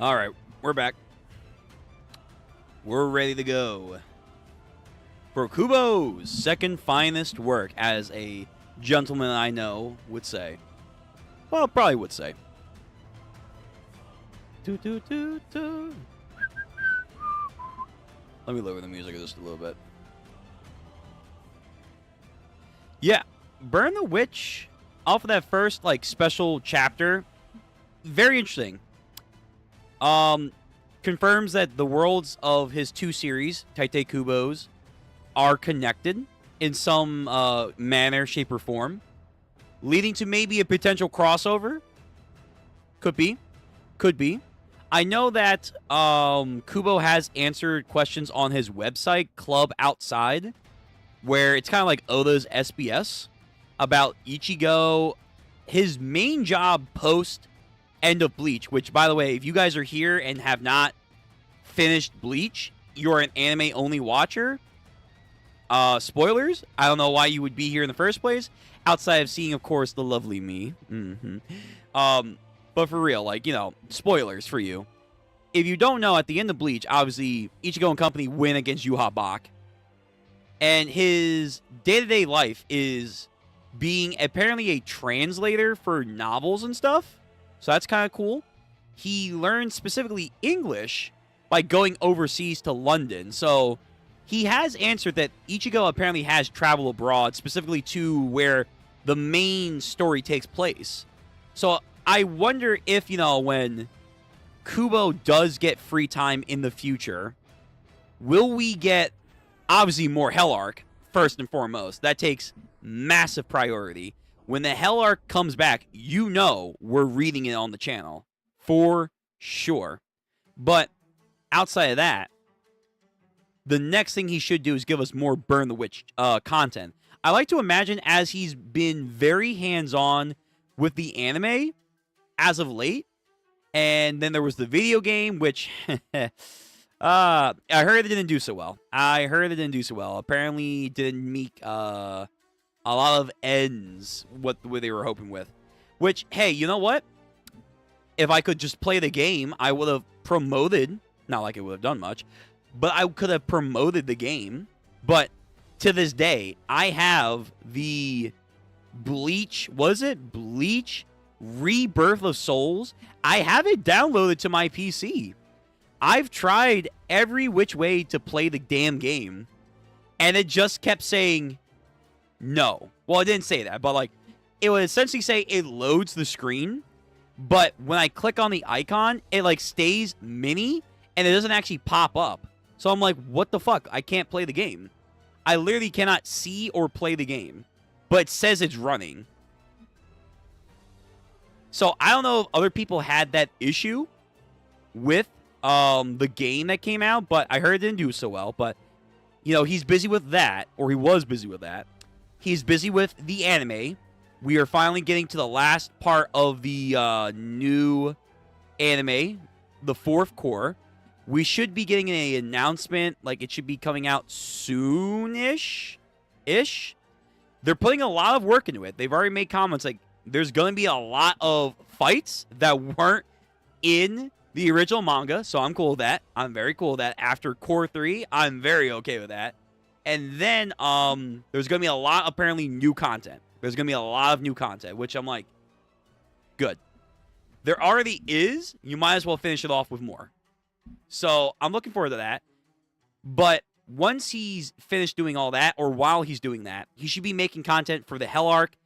All right, we're back. We're ready to go for Kubo's second finest work, as a gentleman I know would say. Well, probably would say. Do, do, do, do. Let me lower the music just a little bit. Yeah, Burn the Witch, off of that first special chapter, very interesting. Confirms that the worlds of his two series, Tite Kubos, are connected in some manner, shape, or form, leading to maybe a potential crossover. Could be. Could be. I know that Kubo has answered questions on his website, Club Outside, where it's kind of like Oda's SBS, about Ichigo, his main job post end of Bleach, which, by the way, if you guys are here and have not finished Bleach, you're an anime-only watcher. Spoilers, I don't know why you would be here in the first place, outside of seeing, of course, the lovely me. But for real, spoilers for you. If you don't know, at the end of Bleach, obviously, Ichigo and company win against Yuha Bak. And his day-to-day life is being apparently a translator for novels and stuff. So that's kind of cool. He learned specifically English by going overseas to London. So he has answered that Ichigo apparently has traveled abroad, specifically to where the main story takes place. So I wonder if, when Kubo does get free time in the future, will we get, obviously, more Hell Arc, first and foremost. That takes massive priority. When the Hell Arc comes back, we're reading it on the channel. For sure. But outside of that, the next thing he should do is give us more Burn the Witch content. I like to imagine, as he's been very hands-on with the anime as of late, and then there was the video game, which I heard it didn't do so well. Apparently didn't meet a lot of ends what they were hoping with. Which, hey, you know what? If I could just play the game, I would have promoted. Not like it would have done much, but I could have promoted the game. But to this day, I have the Bleach. Was it Bleach Rebirth of Souls? I have it downloaded to my PC. I've tried every which way to play the damn game, and it just kept saying no. Well, it didn't say that, but it would essentially say it loads the screen, but when I click on the icon, it stays mini, and it doesn't actually pop up. So I'm like, what the fuck? I can't play the game. I literally cannot see or play the game, but it says it's running. So I don't know if other people had that issue with the game that came out, but I heard it didn't do so well. But, he's busy with that, or he was busy with that. He's busy with the anime. We are finally getting to the last part of the new anime, the fourth core. We should be getting an announcement, it should be coming out soon-ish. They're putting a lot of work into it. They've already made comments there's going to be a lot of fights that weren't in the original manga, so I'm cool with that. I'm very cool with that. After Core 3, I'm very okay with that. And then there's going to be a lot, apparently, new content. There's going to be a lot of new content, which I'm like, good. There already is. You might as well finish it off with more. So I'm looking forward to that. But once he's finished doing all that, or while he's doing that, he should be making content for the Hell Arc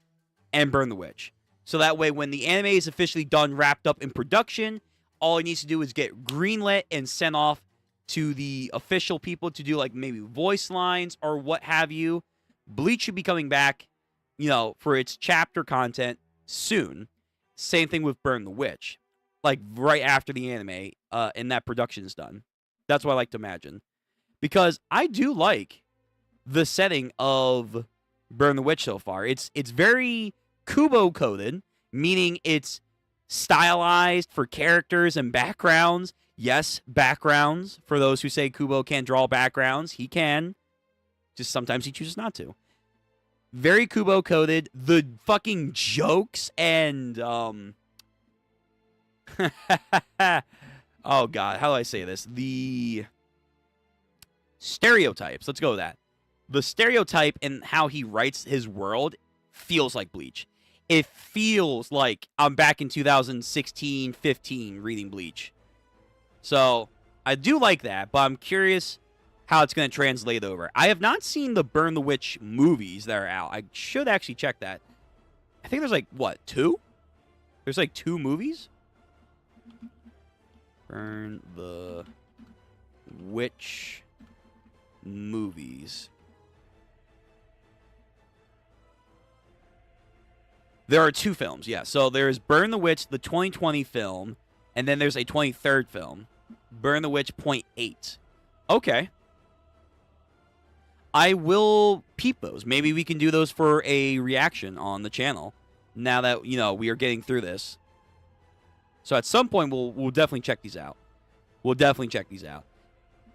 and Burn the Witch. So that way, when the anime is officially done, wrapped up in production, all he needs to do is get greenlit and sent off to the official people to do maybe voice lines or what have you. Bleach should be coming back, for its chapter content soon. Same thing with Burn the Witch. Right after the anime and that production is done. That's what I like to imagine. Because I do like the setting of Burn the Witch so far. It's very Kubo coded, meaning it's stylized for characters and backgrounds. Yes, backgrounds. For those who say Kubo can't draw backgrounds, he can. Just sometimes he chooses not to. Very Kubo coded. The fucking jokes and Oh God, how do I say this? The stereotypes. Let's go with that. The stereotype and how he writes his world feels like Bleach. It feels like I'm back in 2016, 15 reading Bleach. So I do like that, but I'm curious how it's going to translate over. I have not seen the Burn the Witch movies that are out. I should actually check that. I think there's like, what, 2? There's like 2 movies? Burn the Witch movies. There are 2 films, yeah. So there's Burn the Witch, the 2020 film, and then there's a 23rd film. Burn the Witch .8. Okay. I will peep those. Maybe we can do those for a reaction on the channel now that, you know, we are getting through this. So at some point, we'll definitely check these out. We'll definitely check these out.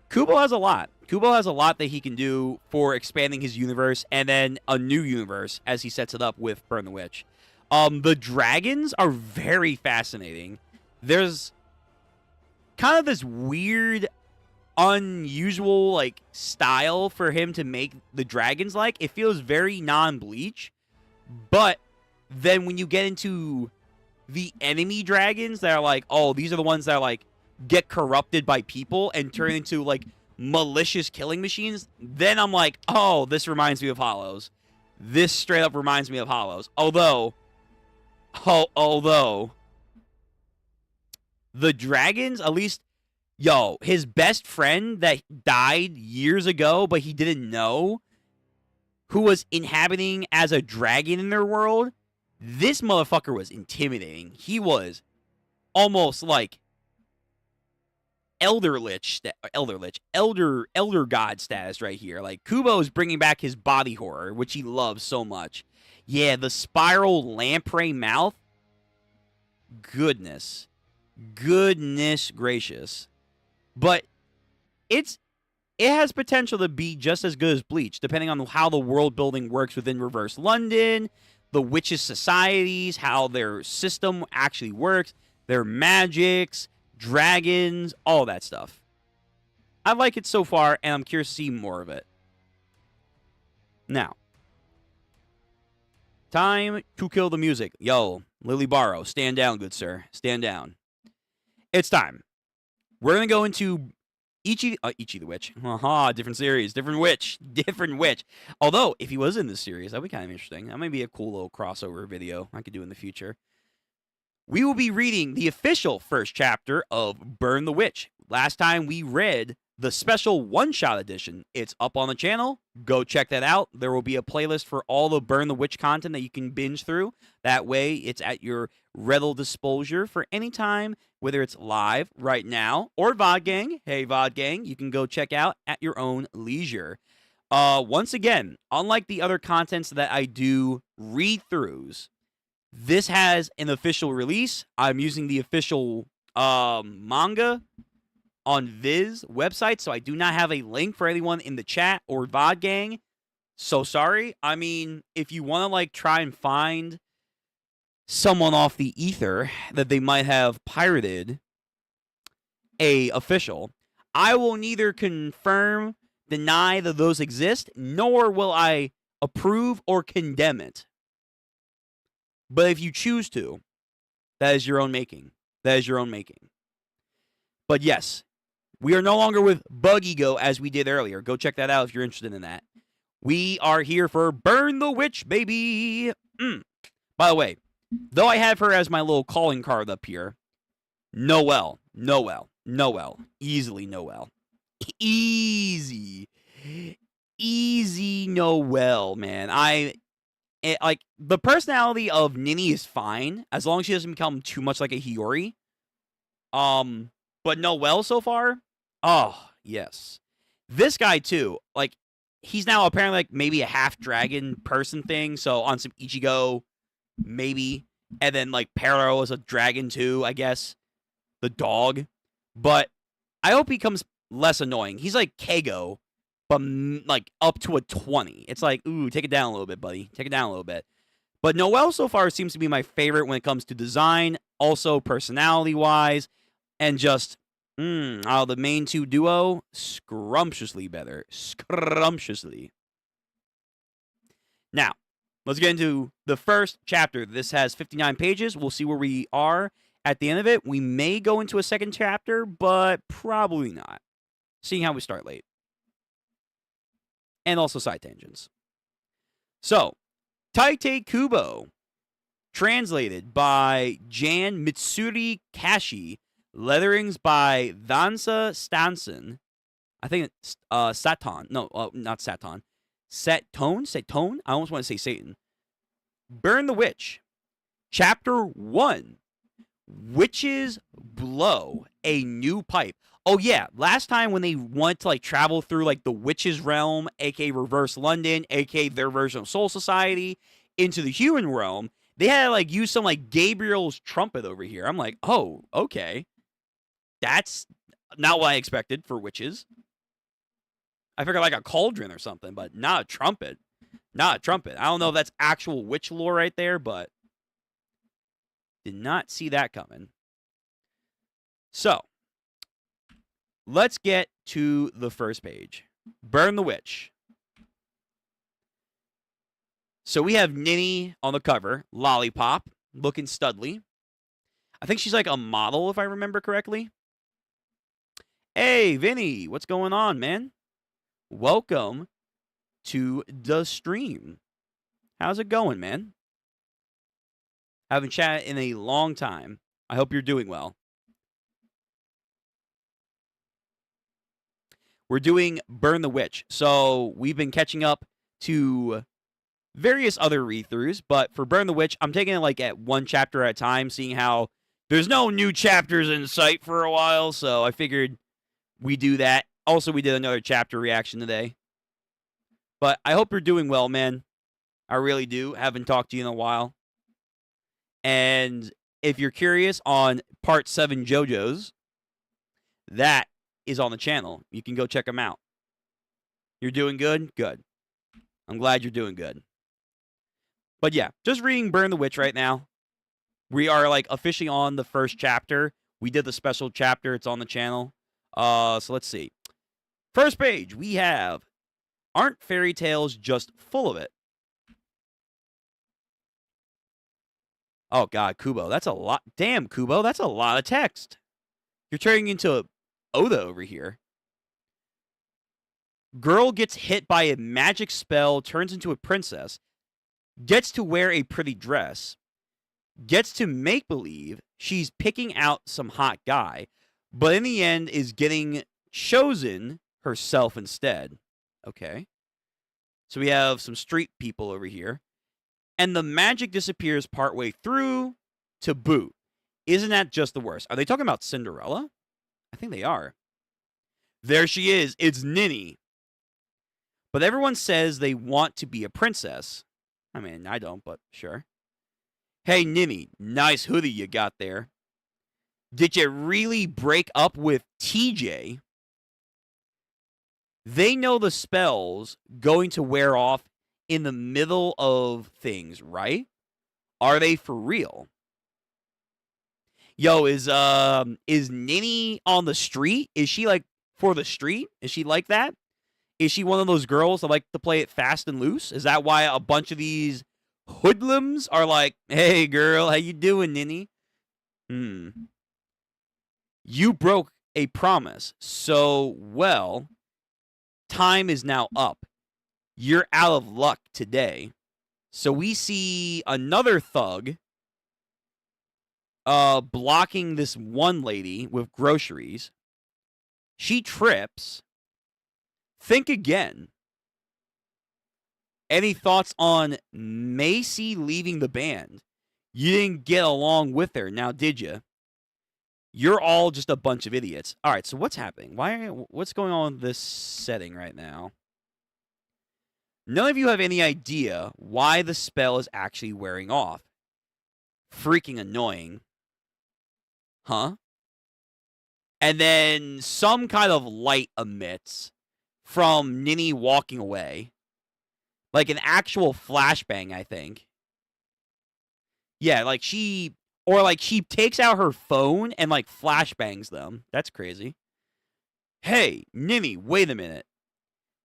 Kubo has a lot. Kubo has a lot that he can do for expanding his universe and then a new universe as he sets it up with Burn the Witch. The dragons are very fascinating. There's kind of this weird, unusual, like, style for him to make the dragons like. It feels very non-Bleach. But then when you get into the enemy dragons that are like, oh, these are the ones that are like, get corrupted by people and turn into like malicious killing machines, then I'm like, oh, this reminds me of Hollows. This straight up reminds me of Hollows. Although the dragons, at least, yo, his best friend that died years ago, but he didn't know, who was inhabiting as a dragon in their world, this motherfucker was intimidating. He was almost like elder god status right here. Like, Kubo is bringing back his body horror, which he loves so much. Yeah, the spiral lamprey mouth. Goodness gracious. But it has potential to be just as good as Bleach, depending on how the world building works within Reverse London, the witches' societies, how their system actually works, their magics, dragons, all that stuff. I like it so far, and I'm curious to see more of it. Now, time to kill the music. Yo, Lily Barrow, stand down, good sir. Stand down. It's time. We're going to go into Ichi the Witch. Haha, different series, different witch. Although, if he was in this series, that would be kind of interesting. That might be a cool little crossover video I could do in the future. We will be reading the official first chapter of Burn the Witch. Last time we read the special one-shot edition. It's up on the channel. Go check that out. There will be a playlist for all the Burn the Witch content that you can binge through. That way, it's at your readily disposal for any time, whether it's live right now or VOD Gang. Hey, VOD Gang, you can go check out at your own leisure. Once again, unlike the other contents that I do read-throughs, this has an official release. I'm using the official manga on Viz website, so I do not have a link for anyone in the chat or VOD Gang. So sorry. I mean, if you want to like try and find someone off the ether that they might have pirated a official, I will neither confirm, deny that those exist, nor will I approve or condemn it. But if you choose to, that is your own making. That is your own making. But yes, we are no longer with Bug Ego as we did earlier. Go check that out if you're interested in that. We are here for Burn the Witch, baby. By the way, though I have her as my little calling card up here, Noelle. Easily Noelle. Easy Noelle, man. Like, the personality of Nini is fine, as long as she doesn't become too much like a Hiyori. But Noelle so far, oh, yes. This guy, too, like, he's now apparently, like, maybe a half-dragon person thing, so on some Ichigo, maybe. And then, like, Pero is a dragon, too, I guess. The dog. But I hope he becomes less annoying. He's like Keigo, but like up to a 20. It's like, ooh, take it down a little bit, buddy. Take it down a little bit. But Noelle so far seems to be my favorite when it comes to design, also personality-wise, and just The main two duo, scrumptiously better. Scrumptiously. Now, let's get into the first chapter. This has 59 pages. We'll see where we are at the end of it. We may go into a second chapter, but probably not. Seeing how we start late. And also side tangents. So, Taite Kubo, translated by Jan Mitsuri Kashi, letterings by Vansa Stanson. I think it's Satan. No, not Satan. Satone? I almost want to say Satan. Burn the Witch. Chapter 1. Witches blow a new pipe. Oh, yeah. Last time when they wanted to, travel through, the witches' realm, a.k.a. Reverse London, a.k.a. their version of Soul Society, into the human realm, they had to, use some, Gabriel's trumpet over here. I'm like, oh, okay. That's not what I expected for witches. I figured a cauldron or something, but not a trumpet. Not a trumpet. I don't know if that's actual witch lore right there, but did not see that coming. So, let's get to the first page. Burn the Witch. So we have Ninny on the cover, Lollipop, looking studly. I think she's a model, if I remember correctly. Hey, Vinny, what's going on, man? Welcome to the stream. How's it going, man? Haven't chatted in a long time. I hope you're doing well. We're doing Burn the Witch. So we've been catching up to various other read-throughs, but for Burn the Witch, I'm taking it at one chapter at a time, seeing how there's no new chapters in sight for a while, so I figured we do that. Also, we did another chapter reaction today. But I hope you're doing well, man. I really do. Haven't talked to you in a while. And if you're curious on Part 7 JoJo's, that is on the channel. You can go check them out. You're doing good? Good. I'm glad you're doing good. But yeah, just reading Burn the Witch right now. We are officially on the first chapter. We did the special chapter. It's on the channel. So let's see. First page, we have, aren't fairy tales just full of it? Oh, God, Kubo, that's a lot. Damn, Kubo, that's a lot of text. You're turning into Oda over here. Girl gets hit by a magic spell, turns into a princess, gets to wear a pretty dress, gets to make believe she's picking out some hot guy, but in the end is getting chosen herself instead. Okay. So we have some street people over here. And the magic disappears partway through to boot. Isn't that just the worst? Are they talking about Cinderella? I think they are. There she is. It's Ninny. But everyone says they want to be a princess. I mean, I don't, but sure. Hey, Ninny, nice hoodie you got there. Did you really break up with TJ? They know the spell's going to wear off in the middle of things, right? Are they for real? Yo, is Ninny on the street? Is she for the street? Is she like that? Is she one of those girls that like to play it fast and loose? Is that why a bunch of these hoodlums are like, hey girl, how you doing, Ninny? You broke a promise, so, well, time is now up. You're out of luck today. So we see another thug blocking this one lady with groceries. She trips. Think again. Any thoughts on Macy leaving the band? You didn't get along with her, now did you? You're all just a bunch of idiots. All right, so what's happening? What's going on in this setting right now? None of you have any idea why the spell is actually wearing off. Freaking annoying. Huh? And then some kind of light emits from Ninny walking away. Like an actual flashbang, I think. Yeah, like she Or, like, she takes out her phone and, like, flashbangs them. That's crazy. Hey, Nini, wait a minute.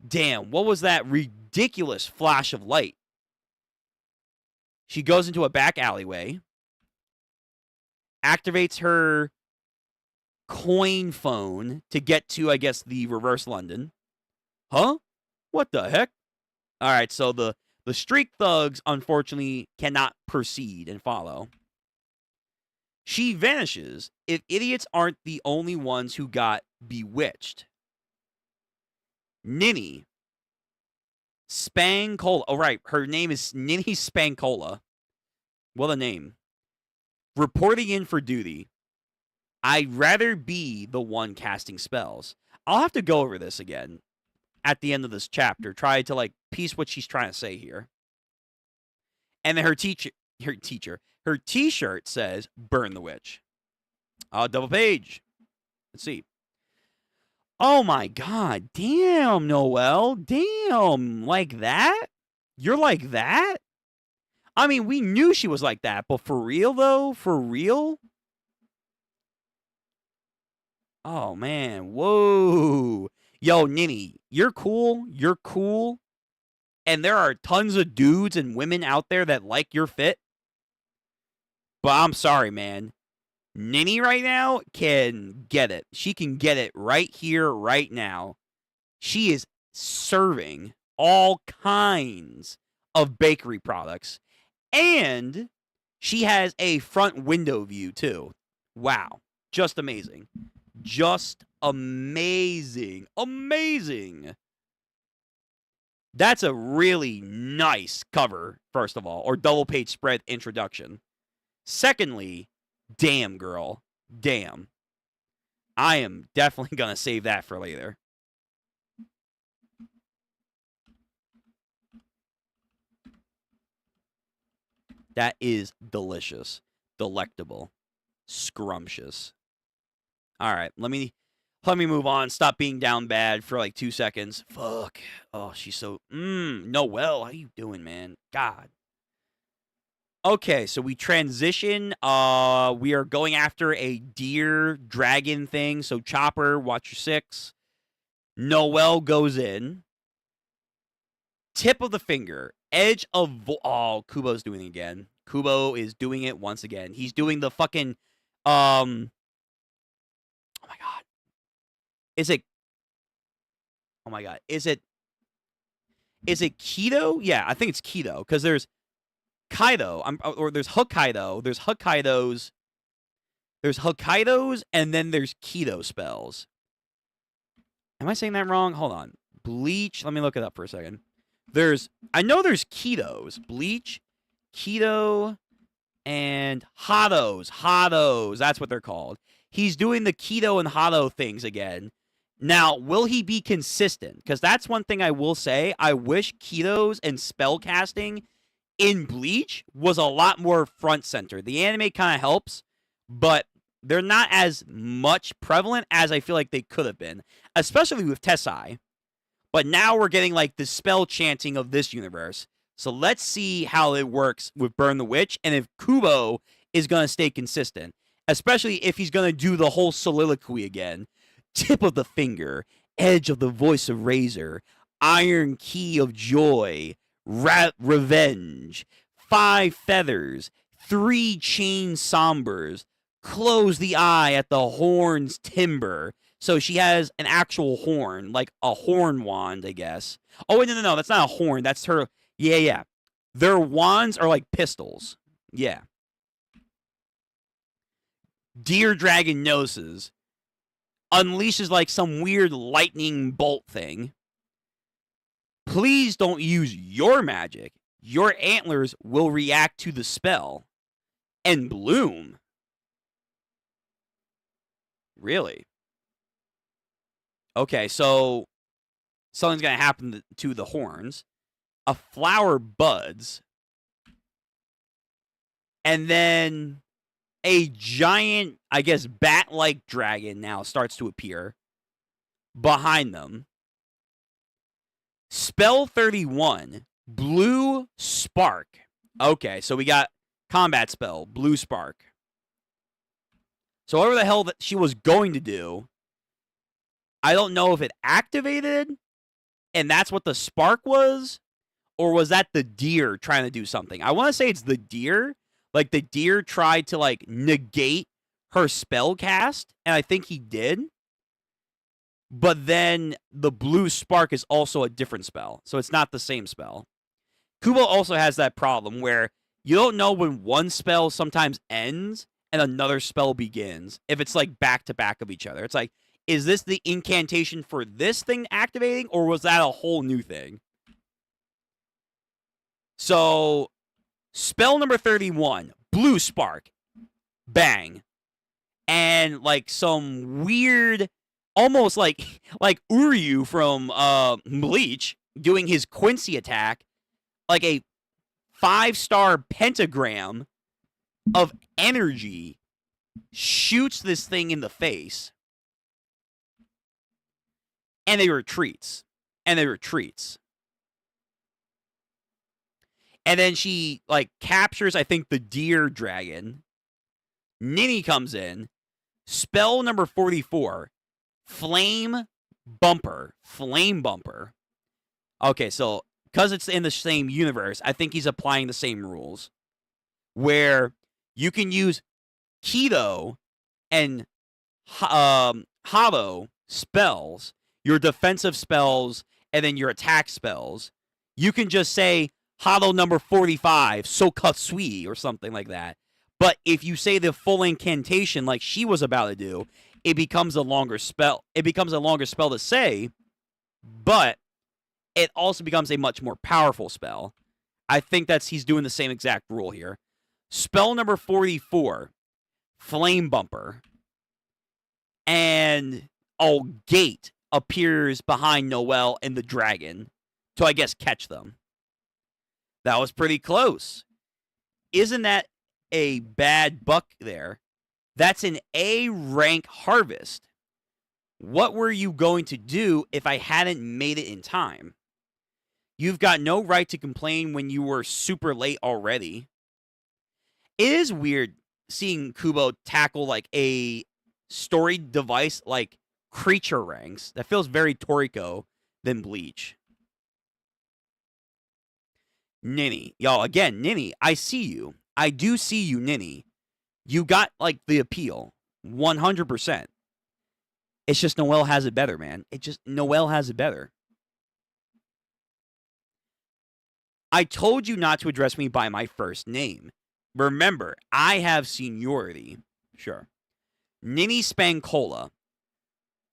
Damn, what was that ridiculous flash of light? She goes into a back alleyway, activates her coin phone to get to, I guess, the reverse London. Huh? What the heck? All right, so the street thugs, unfortunately, cannot proceed and follow. She vanishes if idiots aren't the only ones who got bewitched. Nini Spankola. Oh, right. Her name is Nini Spankola. What a name. Reporting in for duty. I'd rather be the one casting spells. I'll have to go over this again at the end of this chapter. Try to, like, piece what she's trying to say here. And then her t-shirt says, burn the witch. Double page. Let's see. Oh my god. Damn, Noelle. Damn. Like that? You're like that? I mean, we knew she was like that, but for real, though? For real? Oh, man. Whoa. Yo, Nini, you're cool. You're cool. And there are tons of dudes and women out there that like your fit. But I'm sorry, man. Nini right now can get it. She can get it right here, right now. She is serving all kinds of bakery products. And she has a front window view, too. Wow. Just amazing. Just amazing. Amazing. That's a really nice cover, first of all, or double page spread introduction. Secondly, damn, girl. Damn. I am definitely going to save that for later. That is delicious. Delectable. Scrumptious. All right, let me move on. Stop being down bad for like 2 seconds. Fuck. Oh, she's so... Noelle, how you doing, man? God. Okay, so we transition. We are going after a deer dragon thing. So Chopper, watch your 6. Noelle goes in. Tip of the finger. Edge of... Oh, Kubo's doing it again. Kubo is doing it once again. He's doing the fucking... Oh my god. Is it... Oh my god. Is it Keto? Yeah, I think it's Keto. Because there's Kaido. Or there's Hokkaido. There's Hokkaidos. There's Hokkaidos, and then there's Keto spells. Am I saying that wrong? Hold on. Bleach. Let me look it up for a second. I know there's Ketos. Bleach, Keto, and Hados. Hados. That's what they're called. He's doing the Keto and Hado things again. Now, will he be consistent? Because that's one thing I will say. I wish Ketos and spellcasting in Bleach was a lot more front center. The anime kind of helps, but they're not as much prevalent as I feel like they could have been, especially with Tessai. But now we're getting like the spell chanting of this universe. So let's see how it works with Burn the Witch and if Kubo is going to stay consistent, especially if he's going to do the whole soliloquy again. Tip of the finger, edge of the voice of razor, iron key of joy, revenge, 5 feathers, 3 chain sombers, close the eye at the horn's timber. So she has an actual horn, like a horn wand, I guess. Oh, wait, no, that's not a horn. That's her. Yeah. Their wands are like pistols. Yeah. Deer Dragon Noses unleashes like some weird lightning bolt thing. Please don't use your magic. Your antlers will react to the spell and bloom. Really? Okay, so something's going to happen to the horns. A flower buds. And then a giant, I guess, bat-like dragon now starts to appear behind them. Spell 31, Blue Spark. Okay, so we got combat spell, Blue Spark. So whatever the hell that she was going to do, I don't know if it activated and that's what the spark was, or was that the deer trying to do something? I want to say it's the deer. Like the deer tried to like negate her spell cast, and I think he did. But then the blue spark is also a different spell, so it's not the same spell. Kubo also has that problem where you don't know when one spell sometimes ends and another spell begins if it's like back to back of each other. It's like, is this the incantation for this thing activating, or was that a whole new thing? So, spell number 31, Blue Spark. Bang. And like some weird, almost like Uryu from Bleach doing his Quincy attack, like a 5-star pentagram of energy shoots this thing in the face. And it retreats. And it retreats. And then she, like, captures, I think, the deer dragon. Nini comes in. Spell number 44. Flame Bumper. Flame Bumper. Okay, so, because it's in the same universe, I think he's applying the same rules. Where you can use Kido and Hado spells, your defensive spells, and then your attack spells. You can just say, Hado number 45, Sokatsui, or something like that. But if you say the full incantation like she was about to do, it becomes a longer spell. It becomes a longer spell to say, but it also becomes a much more powerful spell. I think he's doing the same exact rule here. Spell number 44, Flame Bumper. And a gate appears behind Noelle and the dragon to, I guess, catch them. That was pretty close. Isn't that a bad buck there? That's an A rank harvest. What were you going to do if I hadn't made it in time? You've got no right to complain when you were super late already. It is weird seeing Kubo tackle like a story device like creature ranks. That feels very Toriko than Bleach. Nini. Y'all, again, Nini, I see you. I do see you, Nini. You got, like, the appeal. 100%. It's just Noelle has it better, man. Noelle has it better. I told you not to address me by my first name. Remember, I have seniority. Sure. Nini Spankola.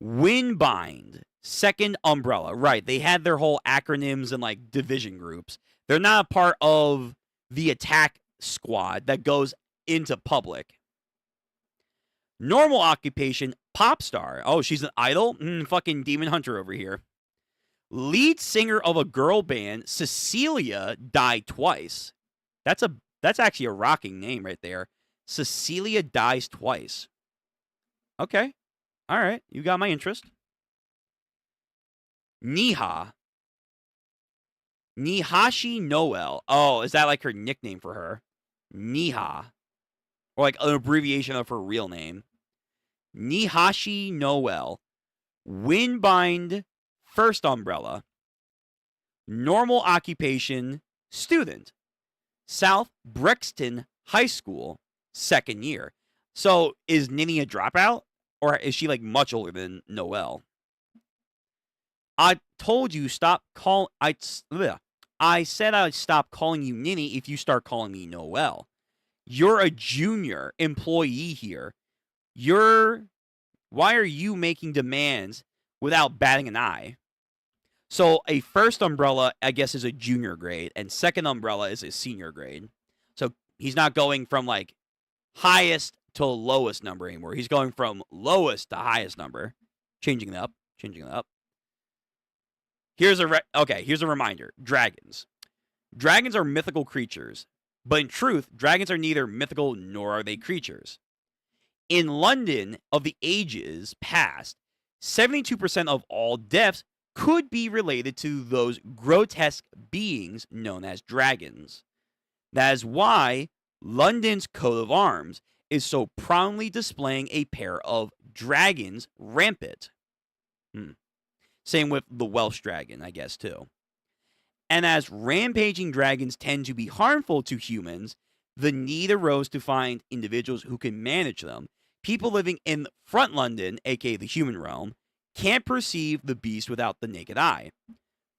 Windbind. Second Umbrella. Right, they had their whole acronyms and, like, division groups. They're not a part of the attack squad that goes into public. Normal occupation, pop star. Oh, she's an idol? Fucking Demon Hunter over here. Lead singer of a girl band, Cecilia, died twice. That's actually a rocking name right there. Cecilia dies twice. Okay. All right. You got my interest. Niha. Nihashi Noelle. Oh, is that like her nickname for her? Niha. Or like an abbreviation of her real name. Nihashi Noelle. Windbind, first umbrella. Normal occupation, student. South Brixton High School, second year. So is Nini a dropout? Or is she like much older than Noelle? I told you stop call. I said I'd stop calling you Nini if you start calling me Noelle. You're a junior employee here. Why are you making demands without batting an eye? So a first umbrella, I guess, is a junior grade, and second umbrella is a senior grade. So he's not going from like highest to lowest number anymore. He's going from lowest to highest number, changing it up. Here's a reminder. Dragons. Dragons are mythical creatures, but in truth, dragons are neither mythical nor are they creatures. In London of the ages past, 72% of all deaths could be related to those grotesque beings known as dragons. That is why London's coat of arms is so proudly displaying a pair of dragons rampant. Same with the Welsh dragon, I guess, too. And as rampaging dragons tend to be harmful to humans, the need arose to find individuals who can manage them. People living in front London, aka the human realm, can't perceive the beast without the naked eye.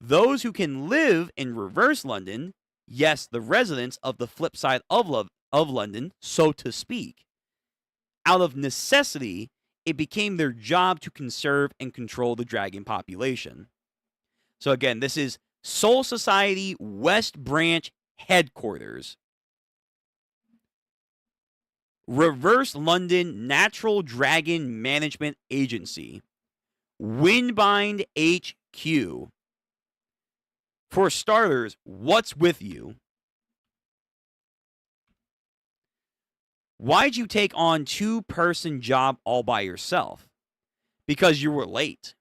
Those who can live in reverse London, yes, the residents of the flip side of London, so to speak, out of necessity, it became their job to conserve and control the dragon population. So again, this is Soul Society West Branch Headquarters. Reverse London Natural Dragon Management Agency. Windbind HQ. For starters, what's with you? Why'd you take on 2-person job all by yourself? Because you were late.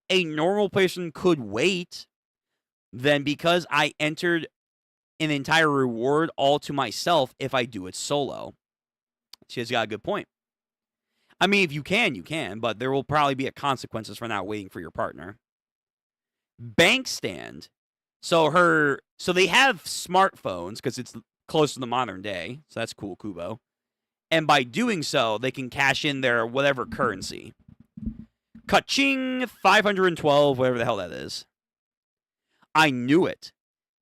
A normal person could wait. Then because I entered an entire reward all to myself if I do it solo. She's got a good point. I mean, if you can, you can, but there will probably be consequences for not waiting for your partner. Bank stand. So they have smartphones because it's close to the modern day. So that's cool, Kubo. And by doing so, they can cash in their whatever currency. Ka-ching, 512, whatever the hell that is. I knew it.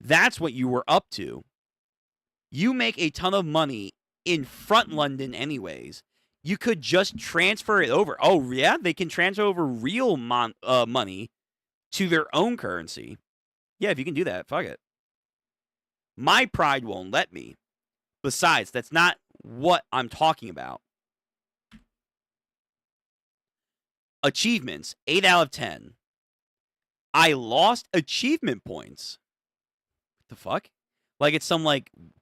That's what you were up to. You make a ton of money in front London anyways. You could just transfer it over. Oh, yeah? They can transfer over real money to their own currency. Yeah, if you can do that, fuck it. My pride won't let me. Besides, that's not what I'm talking about. Achievements, 8 out of 10. I lost achievement points. What the fuck? Like it's some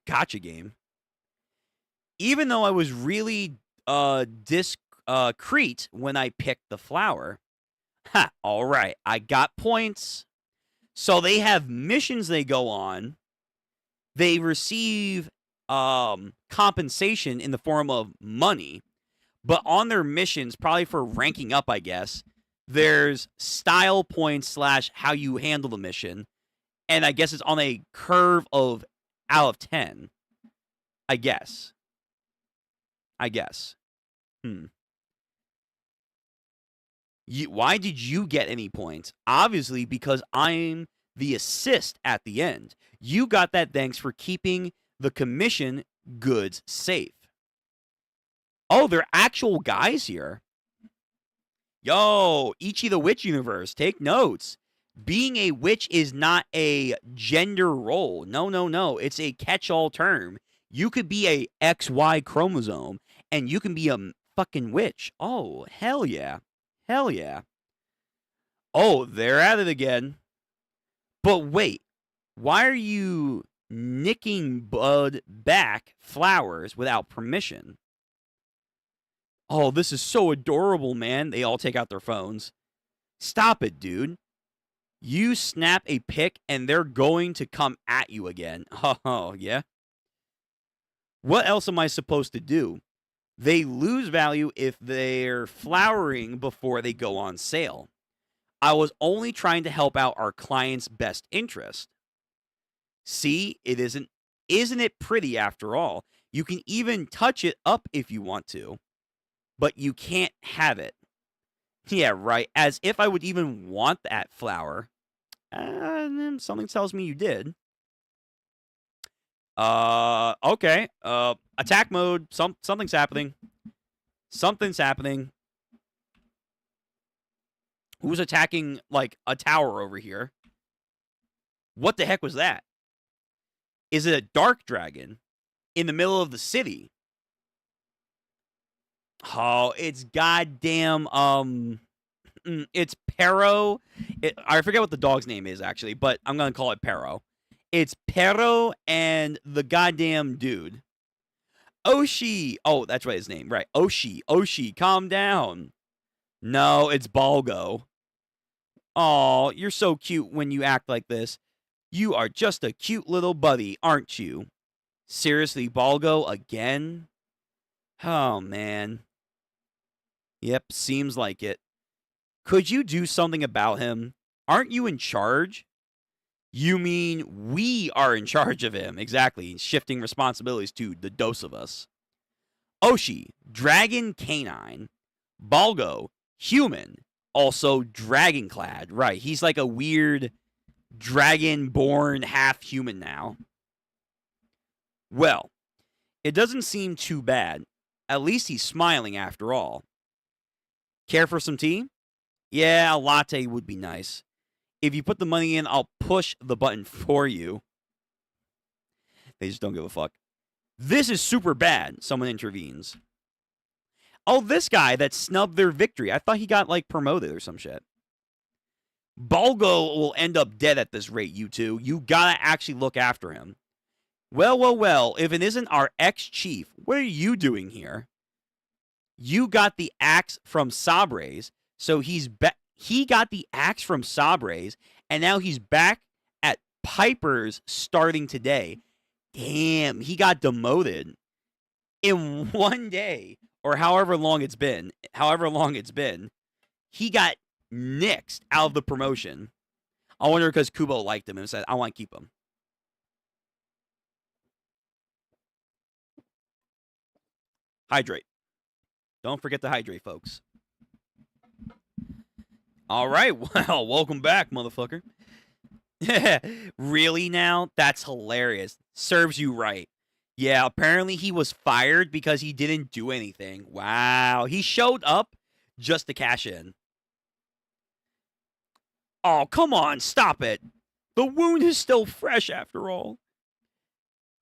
gotcha game. Even though I was really discreet when I picked the flower. Ha, all right. I got points. So they have missions they go on. They receive compensation in the form of money. But on their missions, probably for ranking up, I guess, there's style points / how you handle the mission. And I guess it's on a curve of out of 10. I guess. Why did you get any points? Obviously, because I'm the assist at the end. You got that thanks for keeping the commission goods safe. Oh, they're actual guys here. Yo, Ichi the Witch universe, take notes. Being a witch is not a gender role. No. It's a catch-all term. You could be a XY chromosome, and you can be a fucking witch. Oh, hell yeah. Hell yeah. Oh, they're at it again. But wait, why are you nicking Bud back flowers without permission? Oh, this is so adorable, man. They all take out their phones. Stop it, dude. You snap a pic and they're going to come at you again. Oh, yeah? What else am I supposed to do? They lose value if they're flowering before they go on sale. I was only trying to help out our client's best interest. See, isn't it pretty after all? You can even touch it up if you want to. But you can't have it. Yeah, right. As if I would even want that flower. Something tells me you did. Okay. Attack mode. Something's happening. Something's happening. Who's attacking, a tower over here? What the heck was that? Is it a dark dragon in the middle of the city? Oh, it's goddamn, it's Pero. I forget what the dog's name is, actually, but I'm going to call it Pero. It's Pero and the goddamn dude. Oshi. Oh, that's right, his name. Right. Oshi, calm down. No, it's Balgo. Oh, you're so cute when you act like this. You are just a cute little buddy, aren't you? Seriously, Balgo, again? Oh, man. Yep, seems like it. Could you do something about him? Aren't you in charge? You mean we are in charge of him. Exactly. Shifting responsibilities to the dose of us. Oshi, dragon canine. Balgo, human. Also dragon clad. Right. He's like a weird dragon born half human now. Well, it doesn't seem too bad. At least he's smiling after all. Care for some tea? Yeah, a latte would be nice. If you put the money in, I'll push the button for you. They just don't give a fuck. This is super bad, someone intervenes. Oh, this guy that snubbed their victory. I thought he got, like, promoted or some shit. Balgo will end up dead at this rate, you two. You gotta actually look after him. Well, if it isn't our ex-chief, what are you doing here? You got the axe from Sabres, so he got the axe from Sabres, and now he's back at Piper's starting today. Damn, he got demoted in one day, or however long it's been, he got nixed out of the promotion. I wonder because Kubo liked him and said, I want to keep him. Hydrate. Don't forget to hydrate, folks. All right, well, welcome back, motherfucker. Really now? That's hilarious. Serves you right. Yeah, apparently he was fired because he didn't do anything. Wow. He showed up just to cash in. Oh, come on, stop it. The wound is still fresh after all.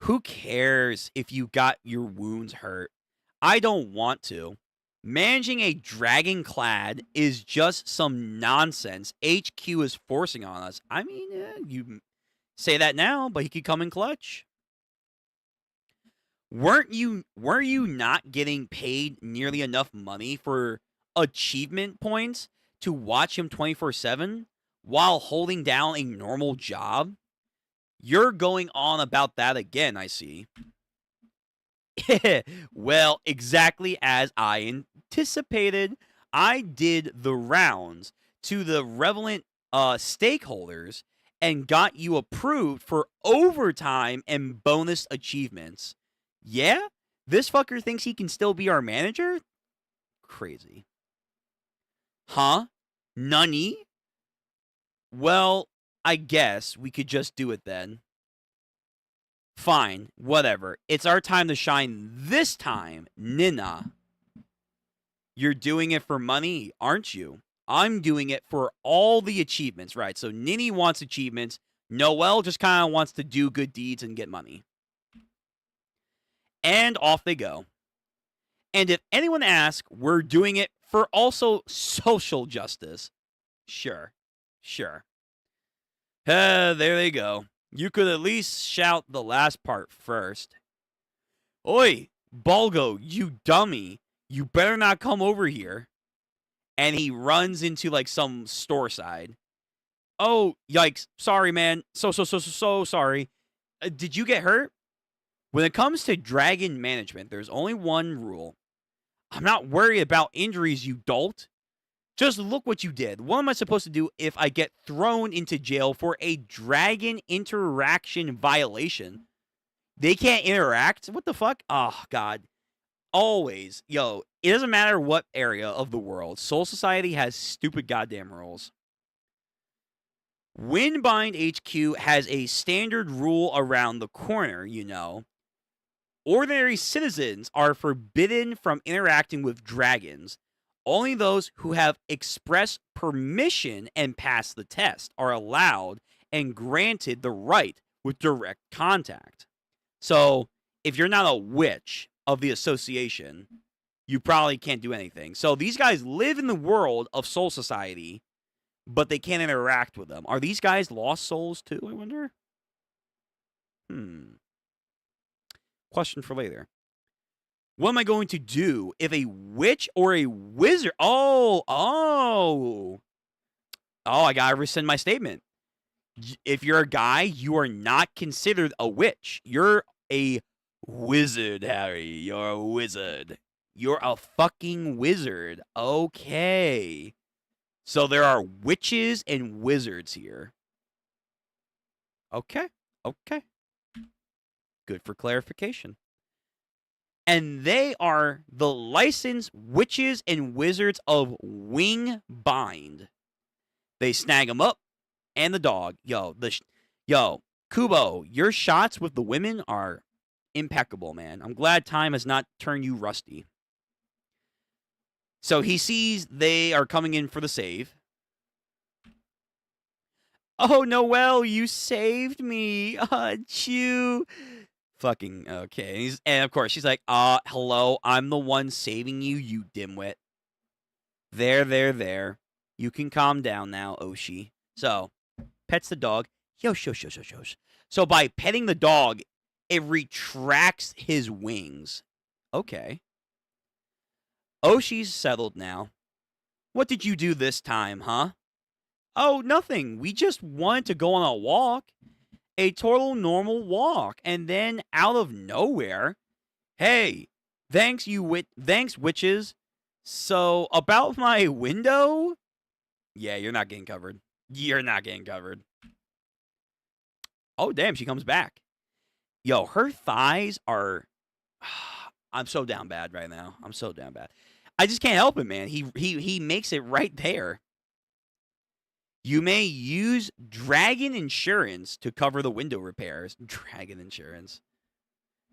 Who cares if you got your wounds hurt? I don't want to. Managing a dragon clad is just some nonsense HQ is forcing on us. I mean, you say that now, but he could come in clutch. Were you not getting paid nearly enough money for achievement points to watch him 24/7 while holding down a normal job? You're going on about that again, I see. Well, exactly as I anticipated, I did the rounds to the relevant stakeholders and got you approved for overtime and bonus achievements. Yeah? This fucker thinks he can still be our manager? Crazy. Huh? Nani? Well, I guess we could just do it then. Fine, whatever. It's our time to shine this time, Nina. You're doing it for money, aren't you? I'm doing it for all the achievements, right? So Nini wants achievements. Noelle just kind of wants to do good deeds and get money. And off they go. And if anyone asks, we're doing it for also social justice. Sure. There they go. You could at least shout the last part first. Oi, Balgo, you dummy. You better not come over here. And he runs into like some store side. Oh, yikes. Sorry, man. So sorry. Did you get hurt? When it comes to dragon management, there's only one rule. I'm not worried about injuries, you dolt. Just look what you did. What am I supposed to do if I get thrown into jail for a dragon interaction violation? They can't interact? What the fuck? Oh, God. Always. Yo, it doesn't matter what area of the world. Soul Society has stupid goddamn rules. Windbind HQ has a standard rule around the corner, you know. Ordinary citizens are forbidden from interacting with dragons. Only those who have express permission and pass the test are allowed and granted the right with direct contact. So, if you're not a witch of the association, you probably can't do anything. So, these guys live in the world of Soul Society, but they can't interact with them. Are these guys lost souls too, I wonder? Question for later. What am I going to do if a witch or a wizard... Oh, I gotta rescind my statement. If you're a guy, you are not considered a witch. You're a Wizard, Harry. You're a wizard. You're a fucking wizard. Okay. So there are witches and wizards here. Okay. Okay. Good for clarification. And they are the licensed witches and wizards of Wingbind. They snag them up and the dog. Yo, Kubo, your shots with the women are impeccable, man. I'm glad time has not turned you rusty. So he sees they are coming in for the save. Oh, Noelle, you saved me. Chew. Fucking okay. And of course, she's like, hello, I'm the one saving you, you dimwit. There. You can calm down now, Oshi. So, pets the dog. Yosh. So by petting the dog, it retracts his wings. Okay. Oshi's settled now. What did you do this time, huh? Oh, nothing. We just wanted to go on a walk. A total normal walk. And then out of nowhere, hey, thanks witches. So about my window? Yeah, you're not getting covered. You're not getting covered. Oh, damn, she comes back. Yo, her thighs are... I'm so down bad right now. I'm so down bad. I just can't help it, man. He makes it right there. You may use Dragon Insurance to cover the window repairs. Dragon Insurance.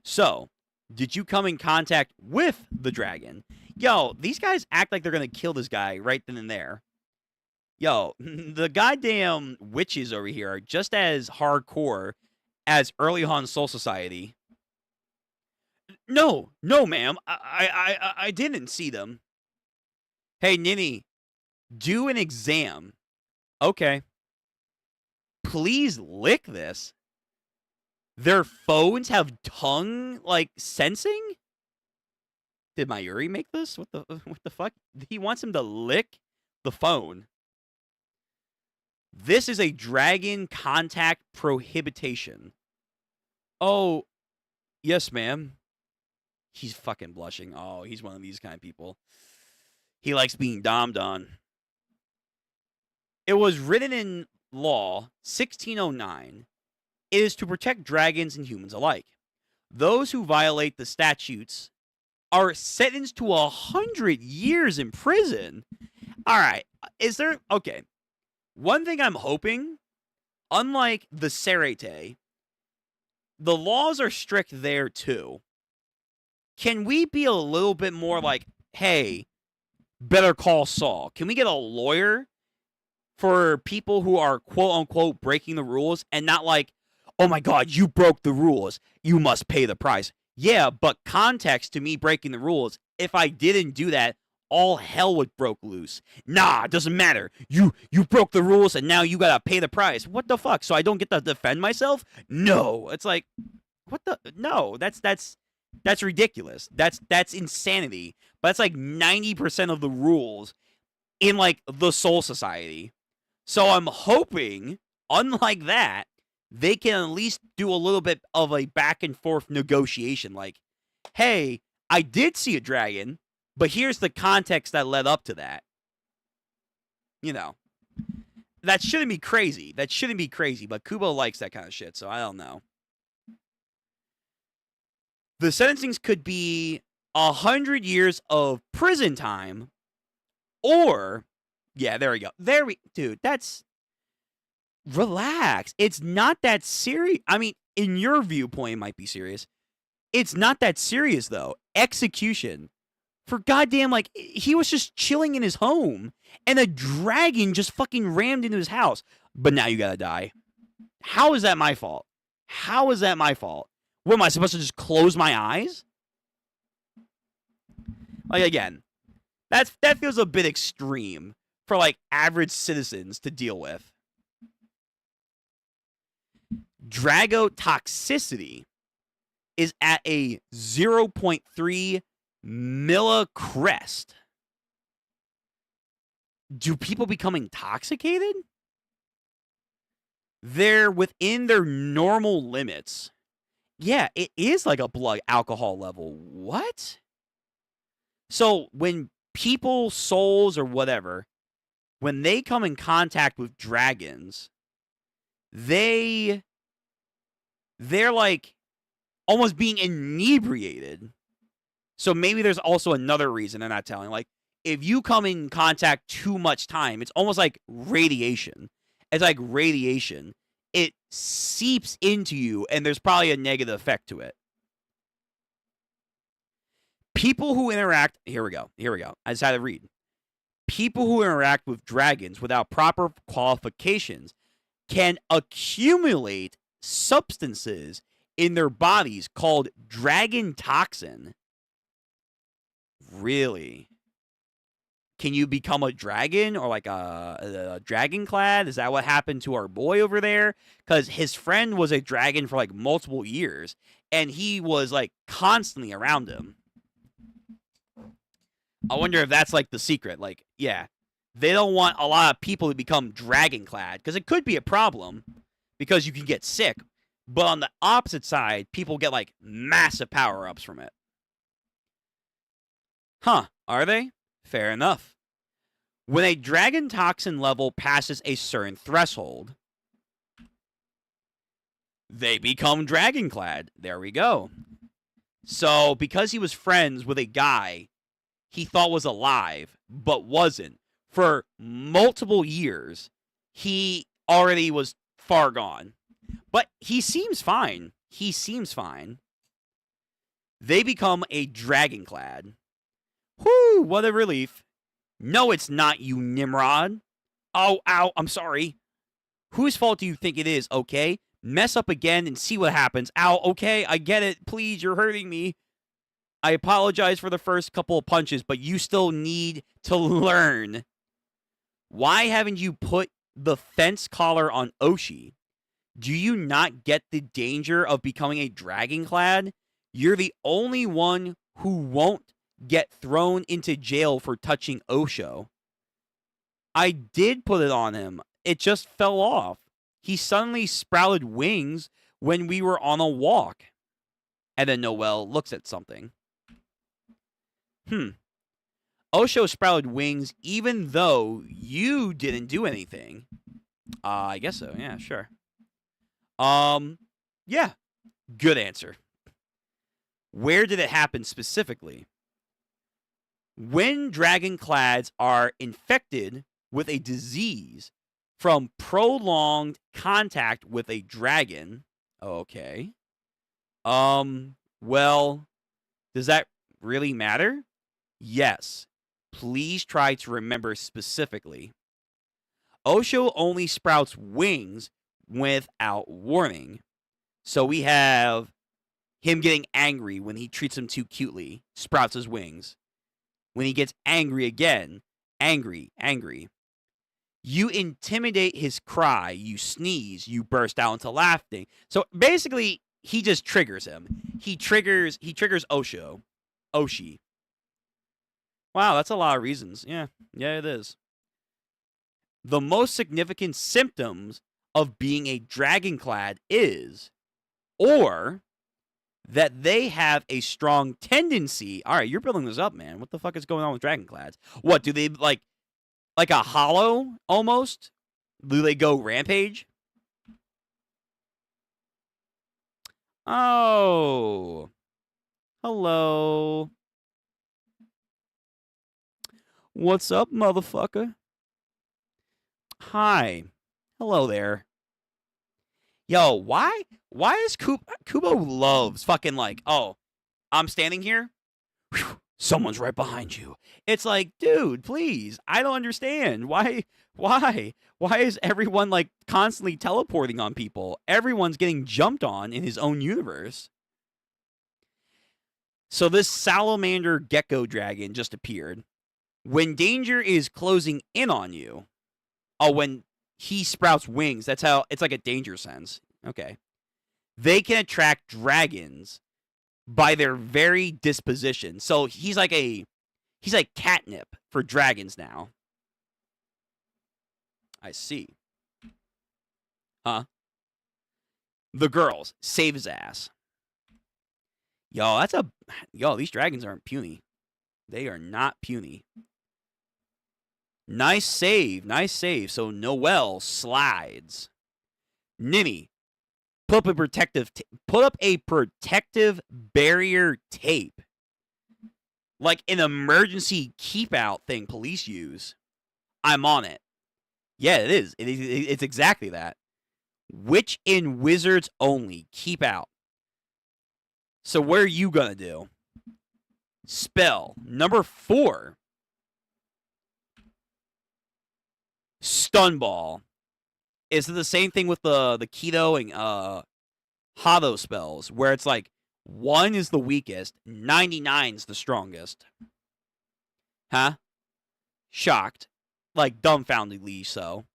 So, did you come in contact with the dragon? Yo, these guys act like they're going to kill this guy right then and there. Yo, the goddamn witches over here are just as hardcore as early on Soul Society. No, ma'am. I didn't see them. Hey, Ninny, do an exam. Okay. Please lick this. Their phones have tongue, like, sensing? Did Mayuri make this? What the fuck? He wants him to lick the phone. This is a dragon contact prohibition. Oh, yes, ma'am. He's fucking blushing. Oh, he's one of these kind of people. He likes being dommed on. It was written in law 1609. It is to protect dragons and humans alike. Those who violate the statutes are sentenced to 100 years in prison. All right. Is there... Okay. One thing I'm hoping, unlike the Serete, the laws are strict there too. Can we be a little bit more like, hey, better call Saul? Can we get a lawyer for people who are quote-unquote breaking the rules and not like, oh my god, you broke the rules, you must pay the price. Yeah, but context to me breaking the rules, if I didn't do that, all hell would broke loose. Nah, it doesn't matter. You broke the rules and now you gotta pay the price. What the fuck? So I don't get to defend myself? No. It's like, what the... No, that's ridiculous. That's insanity. But that's like 90% of the rules in like the Soul Society. So I'm hoping, unlike that, they can at least do a little bit of a back and forth negotiation. Like, hey, I did see a dragon, but here's the context that led up to that. You know. That shouldn't be crazy. But Kubo likes that kind of shit, so I don't know. The sentencings could be 100 years of prison time, or... Yeah, there we go. Dude, that's... Relax. It's not that serious. I mean, in your viewpoint, it might be serious. It's not that serious, though. Execution. For goddamn, like, he was just chilling in his home, and a dragon just fucking rammed into his house. But now you gotta die. How is that my fault? What am I supposed to just close my eyes? Like, again, that feels a bit extreme for, like, average citizens to deal with. Dragotoxicity is at a 0.3 millicrest. Do people become intoxicated? They're within their normal limits. Yeah, it is like a blood alcohol level. What? So when people, souls, or whatever, when they come in contact with dragons, they they're like almost being inebriated. So maybe there's also another reason they're not telling. Like if you come in contact too much time, it's almost like radiation. It's like radiation. It seeps into you, and there's probably a negative effect to it. People who interact, here we go. I just had to read. People who interact with dragons without proper qualifications can accumulate substances in their bodies called dragon toxin. Really? Can you become a dragon or like a dragon clad? Is that what happened to our boy over there? Because his friend was a dragon for like multiple years, and he was like constantly around him. I wonder if that's like the secret. Like, yeah, they don't want a lot of people to become dragon clad because it could be a problem because you can get sick. But on the opposite side, people get like massive power ups from it. Huh, are they? Fair enough. When a dragon toxin level passes a certain threshold, they become dragon clad. There we go. So, because he was friends with a guy he thought was alive, but wasn't, for multiple years, he already was far gone. But he seems fine. They become a dragonclad. Whew, what a relief. No, it's not you, Nimrod. Oh, ow, I'm sorry. Whose fault do you think it is, okay? Mess up again and see what happens. Ow, okay, I get it. Please, you're hurting me. I apologize for the first couple of punches, but you still need to learn. Why haven't you put the fence collar on Oshi? Do you not get the danger of becoming a dragonclad? You're the only one who won't get thrown into jail for touching Osho. I did put it on him. It just fell off. He suddenly sprouted wings when we were on a walk. And then Noelle looks at something. Osho sprouted wings even though you didn't do anything. I guess so. Yeah, sure. Yeah. Good answer. Where did it happen specifically? When dragonclads are infected with a disease from prolonged contact with a dragon. Okay. Well, does that really matter? Yes. Please try to remember specifically. Osho only sprouts wings without warning. So we have him getting angry when he treats him too cutely, sprouts his wings. When he gets angry again, angry. You intimidate his cry, you sneeze, you burst out into laughing. So basically, he just triggers him. He triggers Oshi. Wow, that's a lot of reasons. Yeah, it is. The most significant symptoms of being a dragonclad is, or that they have a strong tendency. All right, you're building this up, man. What the fuck is going on with dragonclads? What do they like a hollow almost? Do they go rampage? Oh, hello. What's up, motherfucker? Hi. Hello there. Yo, why is Kubo loves fucking like, oh, I'm standing here? Whew, someone's right behind you. It's like, dude, please. I don't understand. Why is everyone like constantly teleporting on people? Everyone's getting jumped on in his own universe. So this salamander gecko dragon just appeared. When danger is closing in on you, when he sprouts wings, that's how it's like a danger sense. Okay. They can attract dragons by their very disposition. So he's like catnip for dragons now. I see. Huh? The girls save his ass. Yo, these dragons aren't puny. They are not puny. Nice save. Nice save. So Noelle slides. Ninny, put up a protective barrier tape. Like an emergency keep out thing police use. I'm on it. Yeah, it is. It's exactly that. Witch in wizards only. Keep out. So what are you gonna do? Spell number 4. Stun ball. Is it the same thing with the keto and Hado spells, where it's like 1 is the weakest, 99 is the strongest? Huh? Shocked. Like, dumbfoundedly so.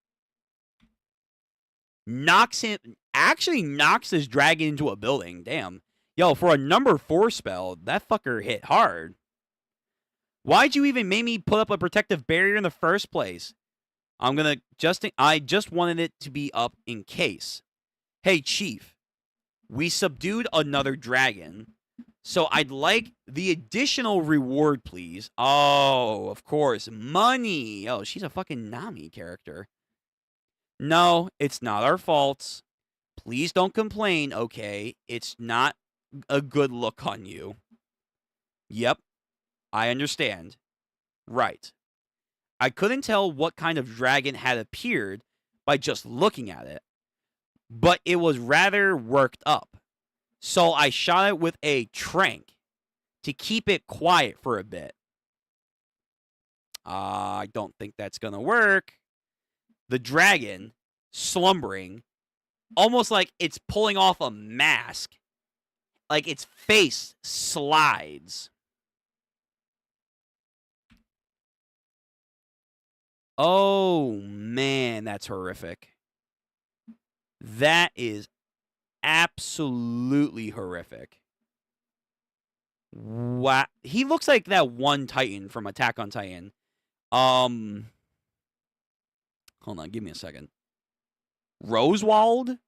Knocks this dragon into a building. Damn. Yo, for a number 4 spell, that fucker hit hard. Why'd you even make me put up a protective barrier in the first place? I just wanted it to be up in case. Hey, Chief. We subdued another dragon. So I'd like the additional reward, please. Oh, of course. Money. Oh, she's a fucking Nami character. No, it's not our fault. Please don't complain, okay? It's not a good look on you. Yep, I understand. Right. I couldn't tell what kind of dragon had appeared by just looking at it, but it was rather worked up. So I shot it with a trank to keep it quiet for a bit. I don't think that's gonna work. The dragon, slumbering, almost like it's pulling off a mask. Like its face slides. Oh, man, that's horrific. That is absolutely horrific. Wow. He looks like that one Titan from Attack on Titan. Hold on, give me a second. Rosewald,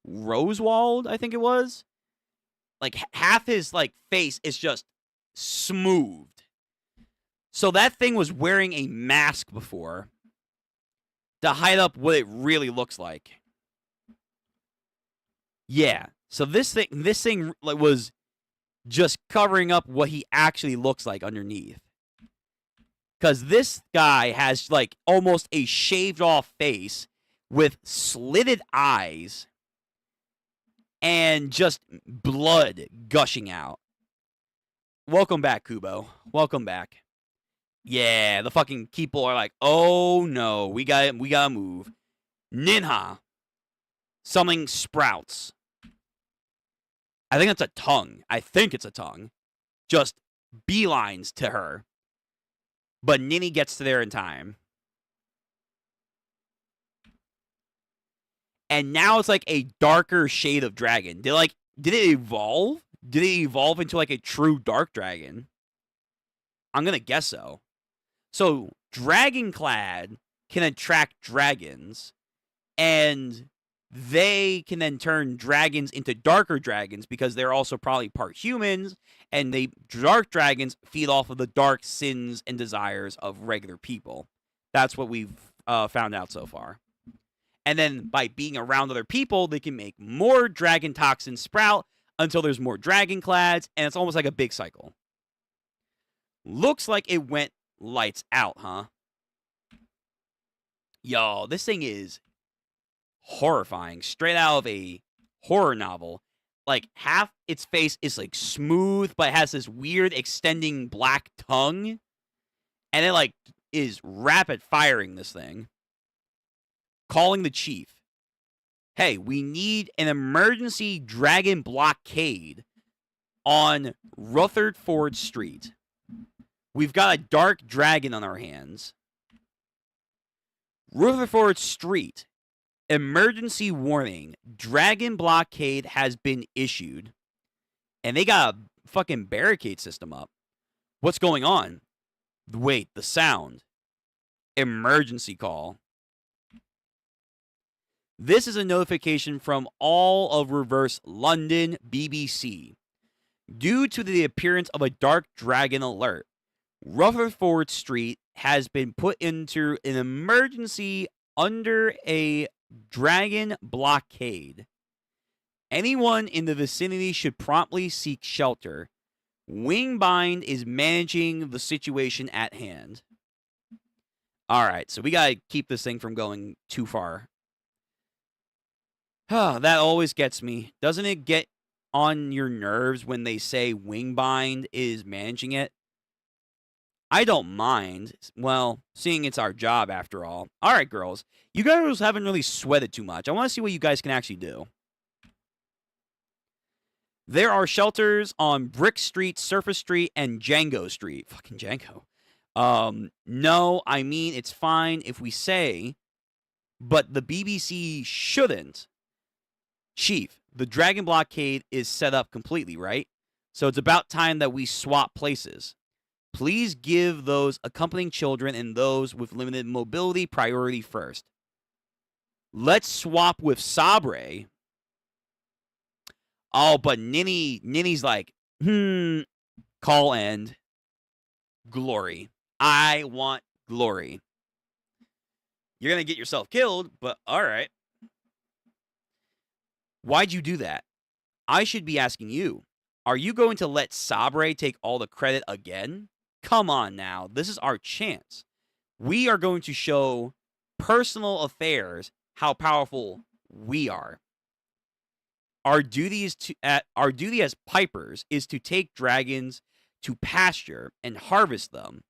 I think it was. Like half his face is just smoothed. So that thing was wearing a mask before to hide up what it really looks like. Yeah. So this thing was just covering up what he actually looks like underneath. Because this guy has almost a shaved off face with slitted eyes and just blood gushing out. Welcome back, Kubo. Welcome back. Yeah, the fucking people are like, oh no, we gotta move. Ninha. Summoning sprouts. I think that's a tongue. Just beelines to her. But Ninny gets to there in time. And now it's like a darker shade of dragon. Did it evolve? Did it evolve into a true dark dragon? I'm gonna guess so. So Dragonclad can attract dragons, and they can then turn dragons into darker dragons because they're also probably part humans, and dark dragons feed off of the dark sins and desires of regular people. That's what we've found out so far. And then by being around other people, they can make more dragon toxins sprout until there's more Dragonclads, and it's almost like a big cycle. Looks like it went lights out, huh? Yo, this thing is horrifying. Straight out of a horror novel. Half its face is smooth, but it has this weird extending black tongue. And it is rapid firing this thing. Calling the chief. Hey, we need an emergency dragon blockade on Rutherford Street. We've got a dark dragon on our hands. Rutherford Street. Emergency warning. Dragon blockade has been issued. And they got a fucking barricade system up. What's going on? Wait, the sound. Emergency call. This is a notification from all of Reverse London BBC. Due to the appearance of a dark dragon alert, Rutherford Street has been put into an emergency under a dragon blockade. Anyone in the vicinity should promptly seek shelter. Wingbind is managing the situation at hand. All right, so we got to keep this thing from going too far. That always gets me. Doesn't it get on your nerves when they say Wingbind is managing it? I don't mind. Well, seeing it's our job after all. All right, girls. You guys haven't really sweated too much. I want to see what you guys can actually do. There are shelters on Brick Street, Surface Street, and Django Street. Fucking Django. No, I mean, it's fine if we say, but the BBC shouldn't. Chief, the Dragon Blockade is set up completely, right? So it's about time that we swap places. Please give those accompanying children and those with limited mobility priority first. Let's swap with Sabre. Oh, but Ninny's like, call end. Glory. I want glory. You're going to get yourself killed, but all right. Why'd you do that? I should be asking you. Are you going to let Sabre take all the credit again? Come on now. This is our chance. We are going to show personal affairs how powerful we are. Our duty as pipers is to take dragons to pasture and harvest them.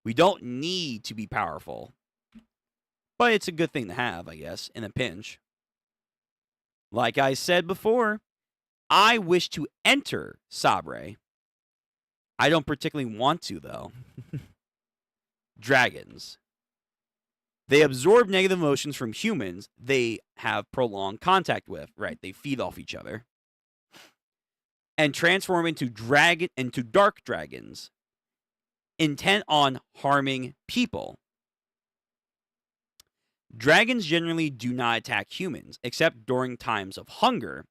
We don't need to be powerful. But it's a good thing to have, I guess, in a pinch. Like I said before, I wish to enter Sabre. I don't particularly want to, though. Dragons. They absorb negative emotions from humans they have prolonged contact with. Right, they feed off each other. And transform into dark dragons, intent on harming people. Dragons generally do not attack humans, except during times of hunger.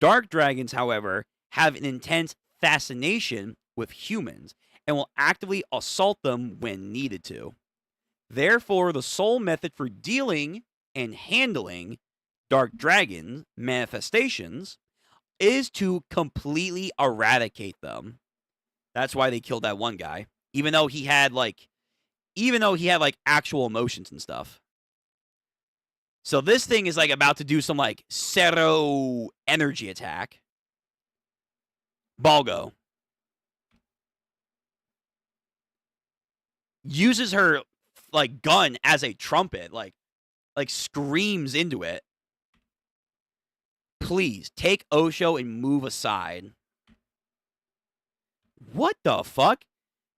Dark dragons, however, have an intense fascination with humans and will actively assault them when needed to. Therefore, the sole method for dealing and handling dark dragon manifestations is to completely eradicate them. That's why they killed that one guy, even though he had actual emotions and stuff. So this thing is like about to do some like Zero energy attack. Balgo uses her like gun as a trumpet, like screams into it. Please take Osho and move aside. What the fuck?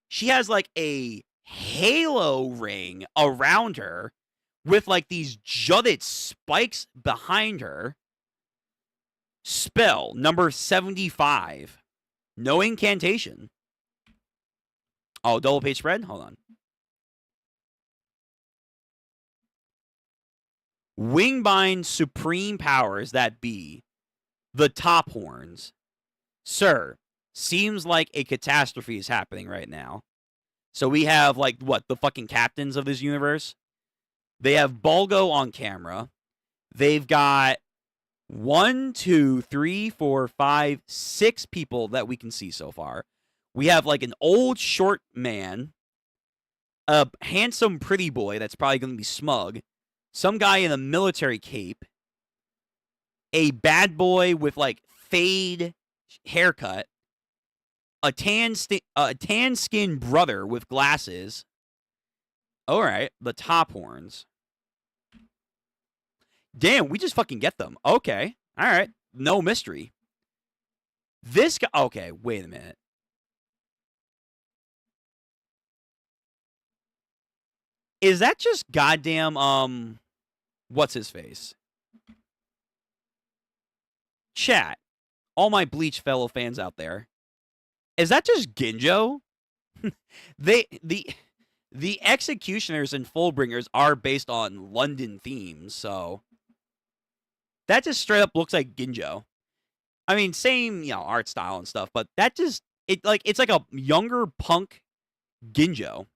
She has like a halo ring around her with like these jutted spikes behind her. Spell number 75. No incantation. Oh, double page spread? Hold on. Wingbind supreme powers that be. The top horns. Sir, seems like a catastrophe is happening right now. So we have, like, what, the fucking captains of this universe? They have Balgo on camera. They've got 1, 2, 3, 4, 5, 6 people that we can see so far. We have, like, an old short man, a handsome pretty boy that's probably going to be smug, some guy in a military cape, a bad boy with, like, fade haircut, a tan-skinned brother with glasses. All right, the top horns. Damn, we just fucking get them. Okay, all right, no mystery. This guy. Okay, wait a minute. Is that just goddamn what's his face? Chat. All my Bleach fellow fans out there. Is that just Ginjo? The executioners and Fullbringers are based on London themes, so that just straight up looks like Ginjo. I mean, same, art style and stuff, but that just it's like a younger punk Ginjo.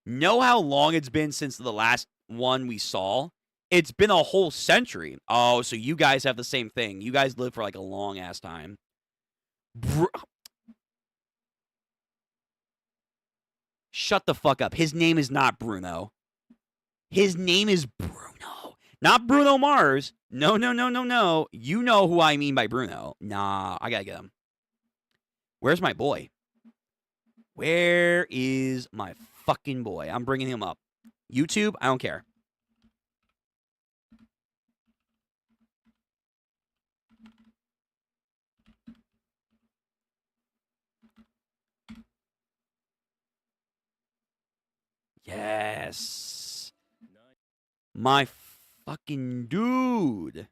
Know how long it's been since the last one we saw? It's been a whole century. Oh, so you guys have the same thing. You guys live for like a long ass time. Shut the fuck up. His name is not Bruno. His name is Bruno. Not Bruno Mars. No, no, no, no, no. You know who I mean by Bruno. Nah, I gotta get him. Where's my boy? Where is my fucking boy? I'm bringing him up. YouTube, I don't care. Yes. My fucking dude.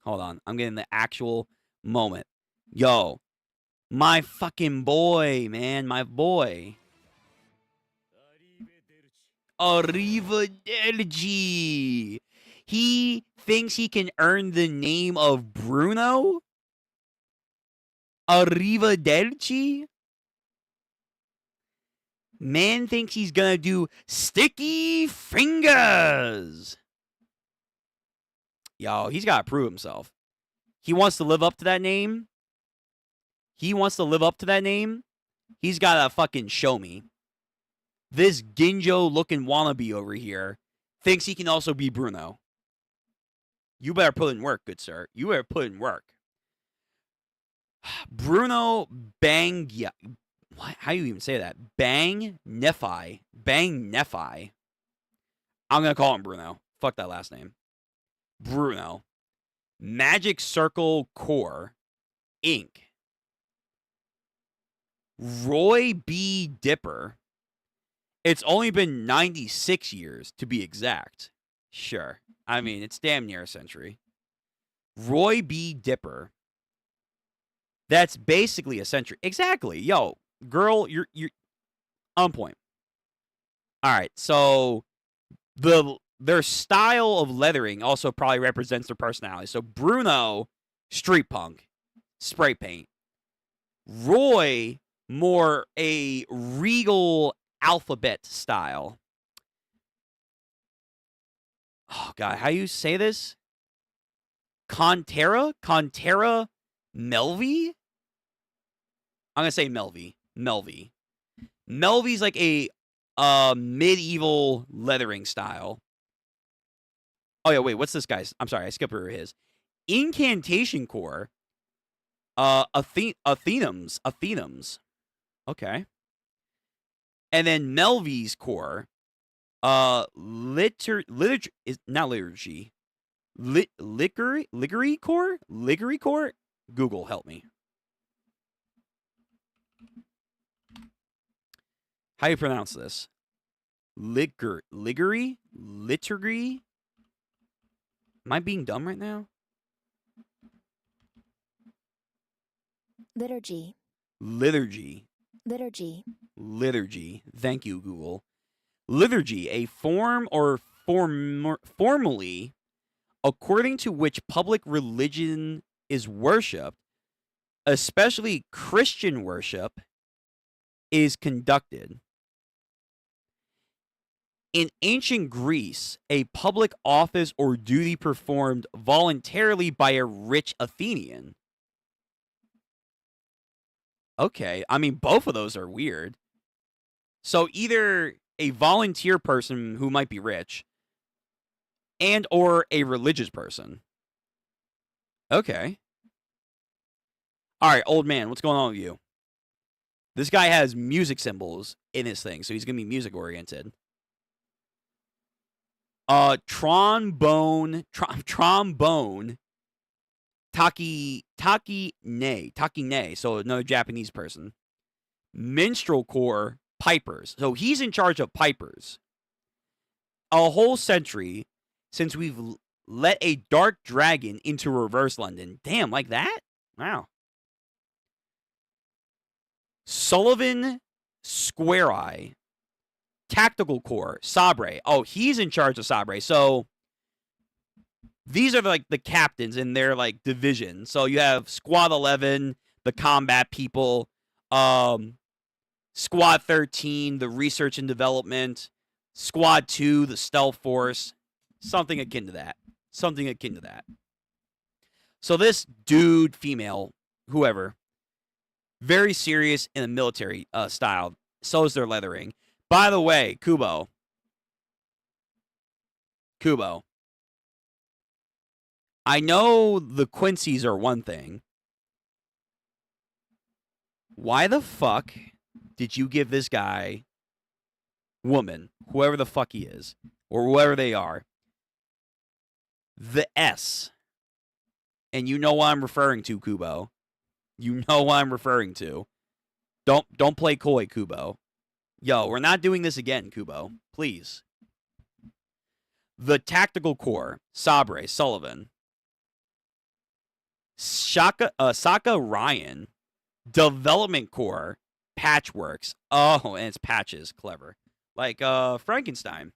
Hold on. I'm getting the actual moment. Yo. My fucking boy, man. My boy. Arrivederci. He thinks he can earn the name of Bruno? Arrivederci? Man thinks he's gonna do sticky fingers. Yo, he's gotta prove himself. He wants to live up to that name. He's gotta fucking show me. This Ginjo-looking wannabe over here thinks he can also be Bruno. You better put in work, good sir. You better put in work. Bruno Bang... What? How do you even say that? Bang Nephi. I'm gonna call him Bruno. Fuck that last name. Bruno. Magic Circle Core. Inc. Roy B. Dipper. It's only been 96 years, to be exact. Sure. I mean, it's damn near a century. Roy B. Dipper. That's basically a century. Exactly. Yo, girl, you're on point. All right, so their style of lettering also probably represents their personality. So Bruno, street punk, spray paint. Roy, more a regal alphabet style. Oh, God, how do you say this? Conterra Melvi? I'm going to say Melvi. Melvi's like a medieval lettering style. Oh, yeah, wait, what's this guy's? I'm sorry, I skipped over his. Incantation Core. Athenums. Okay. And then Melvi's Core. Liturgy is not liturgy. Ligory Core? Google, help me. How do you pronounce this? Ligory? Liturgy? Am I being dumb right now? Liturgy. Thank you, Google. Liturgy, a form or formally according to which public religion is worshipped, especially Christian worship, is conducted. In ancient Greece, a public office or duty performed voluntarily by a rich Athenian. Okay, I mean, both of those are weird. So either a volunteer person who might be rich and or a religious person. Okay. All right, old man, what's going on with you? This guy has music symbols in his thing, so he's going to be music oriented. Trombone, Takine, so another Japanese person. Minstrel Corps, pipers. So he's in charge of pipers. A whole century since we've let a dark dragon into reverse London. Damn, like that? Wow. Sullivan Square Eye, Tactical Corps, Sabre. Oh, he's in charge of Sabre. So these are like the captains in their like division. So you have Squad 11, the combat people, Squad 13, the research and development, Squad 2, the stealth force, something akin to that. Something akin to that. So this dude, female, whoever, very serious in a military style. So is their leathering. By the way, Kubo. I know the Quincy's are one thing. Why the fuck did you give this guy, woman, whoever the fuck he is, or whoever they are, the S? And you know what I'm referring to, Kubo. You know what I'm referring to. Don't play coy, Kubo. Yo, we're not doing this again, Kubo. Please. The Tactical Corps, Sabre, Sullivan. Saka Ryan. Development Corps, Patchworks. Oh, and it's patches. Clever. Like Frankenstein.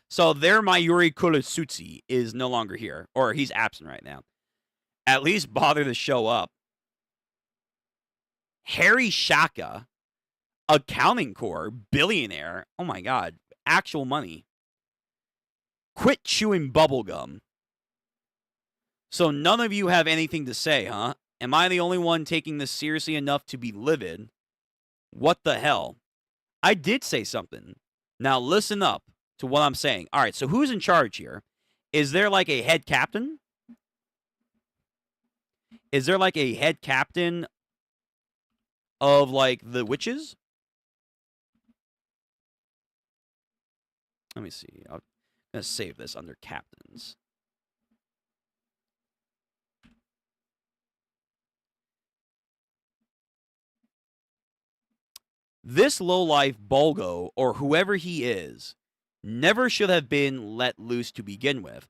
So their Mayuri Kurosutsu is no longer here. Or he's absent right now. At least bother to show up. Harry Shaka, Accounting Corps, billionaire. Oh my god. Actual money. Quit chewing bubblegum. So none of you have anything to say, huh? Am I the only one taking this seriously enough to be livid? What the hell? I did say something. Now listen up to what I'm saying. All right, so who's in charge here? Is there like a head captain? Is there like a head captain of like the witches? Let me see. I'm going to save this under captains. This lowlife Bulgo, or whoever he is, never should have been let loose to begin with.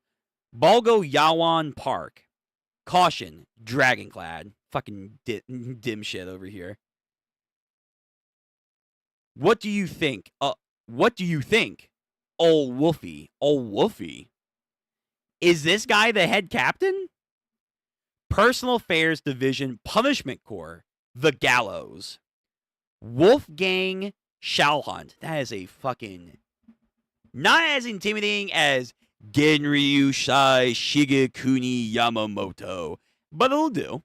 Bulgo Yawan Park. Caution, Dragonclad. Fucking dim shit over here. What do you think? Old Wolfie. Is this guy the head captain? Personal Affairs Division Punishment Corps. The Gallows. Wolfgang Shallhunt. That is a fucking... Not as intimidating as Genryu Shai Shigekuni Yamamoto. But it'll do.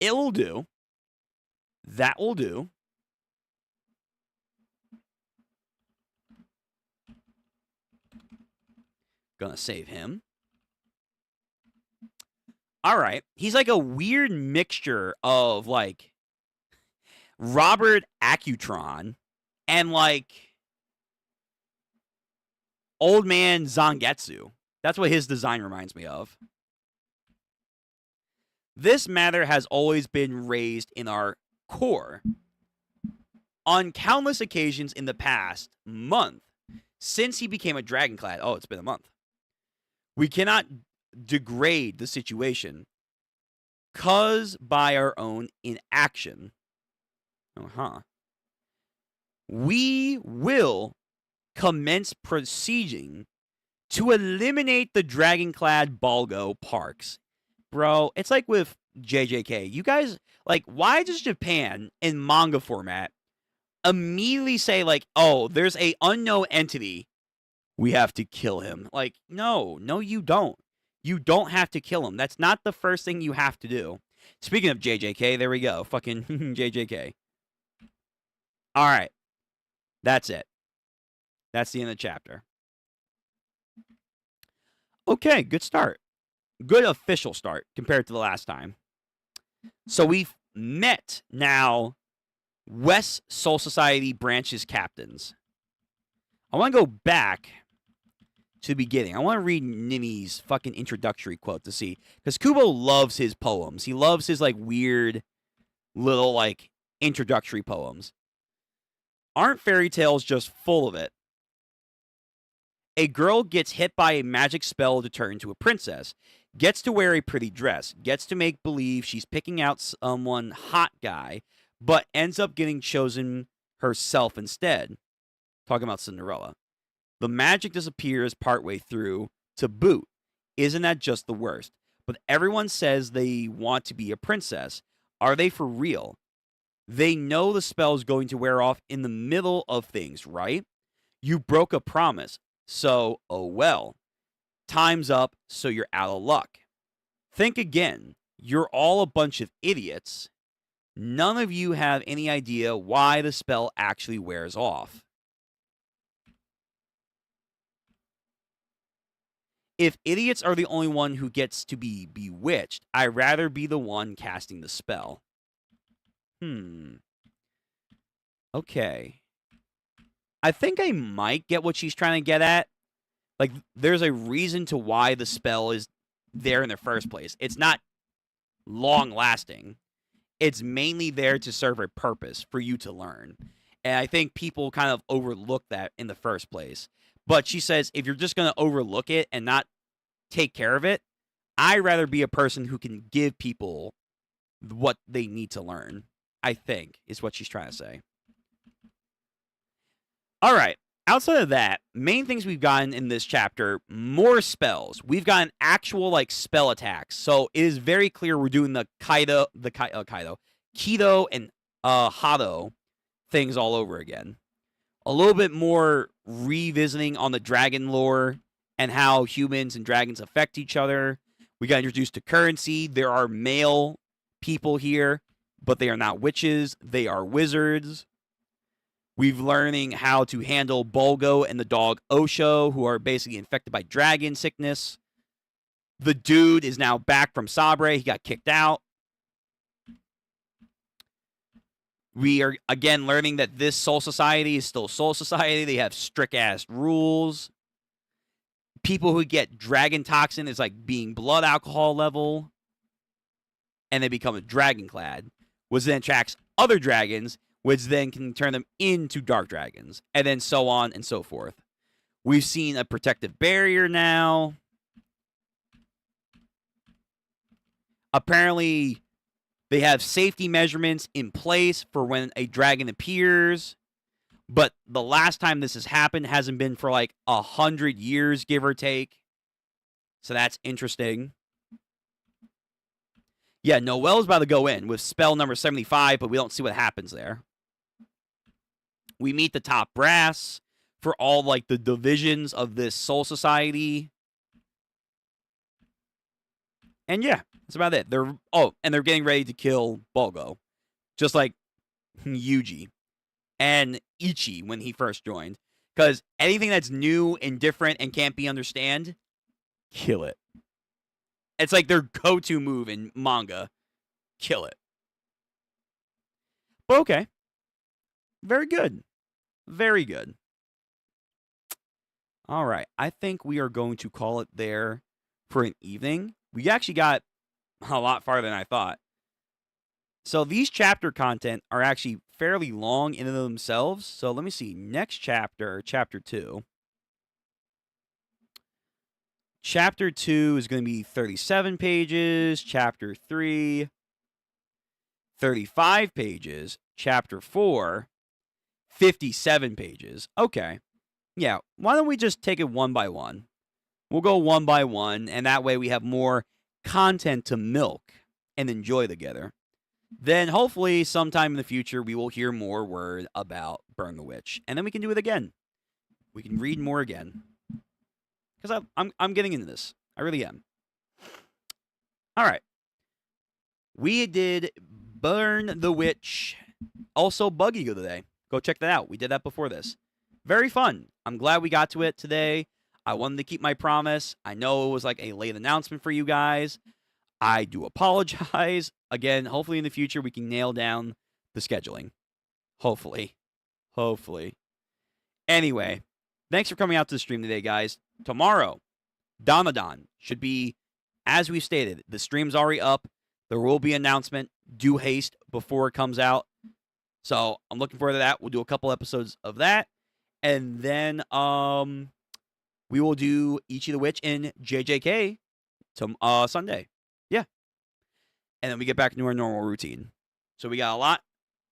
It'll do. That will do. Gonna save him. Alright. He's like a weird mixture of like Robert Accutron and like Old Man Zangetsu. That's what his design reminds me of. This matter has always been raised in our core. On countless occasions in the past month, since he became a Dragonclad. Oh, it's been a month. We cannot degrade the situation caused by our own inaction. We will commence proceeding to eliminate the Dragonclad Bulgo parks. Bro, it's like with JJK. You guys, like, why does Japan in manga format immediately say, like, oh, there's a unknown entity, we have to kill him? Like, no, you don't. You don't have to kill him. That's not the first thing you have to do. Speaking of JJK, there we go. Fucking JJK. All right. That's it. That's the end of the chapter. Okay, good start. Good official start compared to the last time. So we've met now West Soul Society branches captains. I want to go back to the beginning. I want to read Nimi's fucking introductory quote to see. Because Kubo loves his poems. He loves his like weird little like introductory poems. Aren't fairy tales just full of it? A girl gets hit by a magic spell to turn into a princess, gets to wear a pretty dress, gets to make believe she's picking out someone hot guy, but ends up getting chosen herself instead. Talking about Cinderella. The magic disappears partway through to boot. Isn't that just the worst? But everyone says they want to be a princess. Are they for real? They know the spell's going to wear off in the middle of things, right? You broke a promise. So, oh well. Time's up, so you're out of luck. Think again. You're all a bunch of idiots. None of you have any idea why the spell actually wears off. If idiots are the only one who gets to be bewitched, I'd rather be the one casting the spell. Okay. I think I might get what she's trying to get at. Like, there's a reason to why the spell is there in the first place. It's not long-lasting. It's mainly there to serve a purpose for you to learn. And I think people kind of overlook that in the first place. But she says, if you're just going to overlook it and not take care of it, I'd rather be a person who can give people what they need to learn, I think, is what she's trying to say. All right. Outside of that, main things we've gotten in this chapter, more spells. We've gotten actual, like, spell attacks. So it is very clear we're doing the Kido and Hado things all over again. A little bit more revisiting on the dragon lore and how humans and dragons affect each other. We got introduced to currency. There are male people here, but they are not witches. They are wizards. We've learning how to handle Bulgo and the dog Osho, who are basically infected by dragon sickness. The dude is now back from Sabre. He got kicked out. We are, again, learning that this Soul Society is still Soul Society. They have strict-ass rules. People who get dragon toxin is like being blood alcohol level. And they become a dragonclad, which then attracts other dragons, which then can turn them into dark dragons. And then so on and so forth. We've seen a protective barrier now. Apparently, they have safety measurements in place for when a dragon appears. But the last time this has happened hasn't been for like 100 years, give or take. So that's interesting. Yeah, Noelle's about to go in with spell number 75, but we don't see what happens there. We meet the top brass for all like the divisions of this Soul Society. And yeah, that's about it. They're getting ready to kill Bulgo. Just like Yuji and Ichi when he first joined. Because anything that's new and different and can't be understood, kill it. It's like their go-to move in manga. Kill it. But okay. Very good. Very good. All right. I think we are going to call it there for an evening. We actually got a lot farther than I thought. So these chapter content are actually fairly long in themselves. So let me see. Next chapter, chapter 2. Chapter 2 is going to be 37 pages. Chapter 3, 35 pages. Chapter 4, 57 pages. Okay. Yeah, why don't we just take it one by one? We'll go one by one, and that way we have more content to milk and enjoy together. Then hopefully sometime in the future we will hear more word about Burn the Witch, and then we can do it again. We can read more again. Because I'm getting into this. I really am. All right. We did Burn the Witch. Also Buggy Go today. Go check that out. We did that before this. Very fun. I'm glad we got to it today. I wanted to keep my promise. I know it was like a late announcement for you guys. I do apologize. Again, hopefully in the future we can nail down the scheduling. Hopefully. Anyway, thanks for coming out to the stream today, guys. Tomorrow, Damadon should be, as we stated, the stream's already up. There will be an announcement. Do haste before it comes out. So I'm looking forward to that. We'll do a couple episodes of that. And then we will do Ichi the Witch in JJK Sunday. Yeah. And then we get back into our normal routine. So we got a lot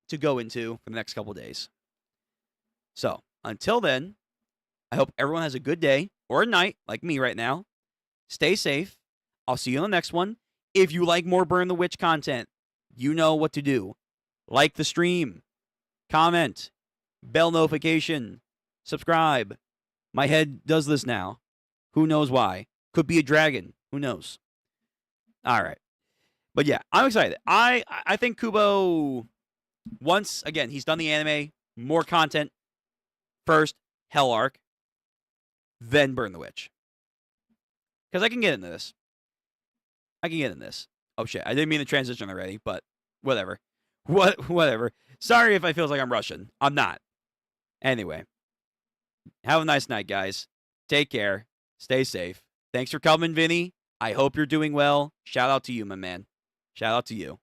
to go into for the next couple days. So, until then, I hope everyone has a good day or a night, like me right now. Stay safe. I'll see you on the next one. If you like more Burn the Witch content, you know what to do. Like the stream, comment, bell notification, subscribe. My head does this now. Who knows why? Could be a dragon. Who knows? All right. But yeah, I'm excited. I think Kubo, once again, he's done the anime, more content. First, Hell Arc, then Burn the Witch. Because I can get into this. Oh shit, I didn't mean to transition already, but whatever. Whatever. Sorry if I feel like I'm rushing. I'm not. Anyway, have a nice night, guys. Take care. Stay safe. Thanks for coming, Vinny. I hope you're doing well. Shout out to you, my man. Shout out to you.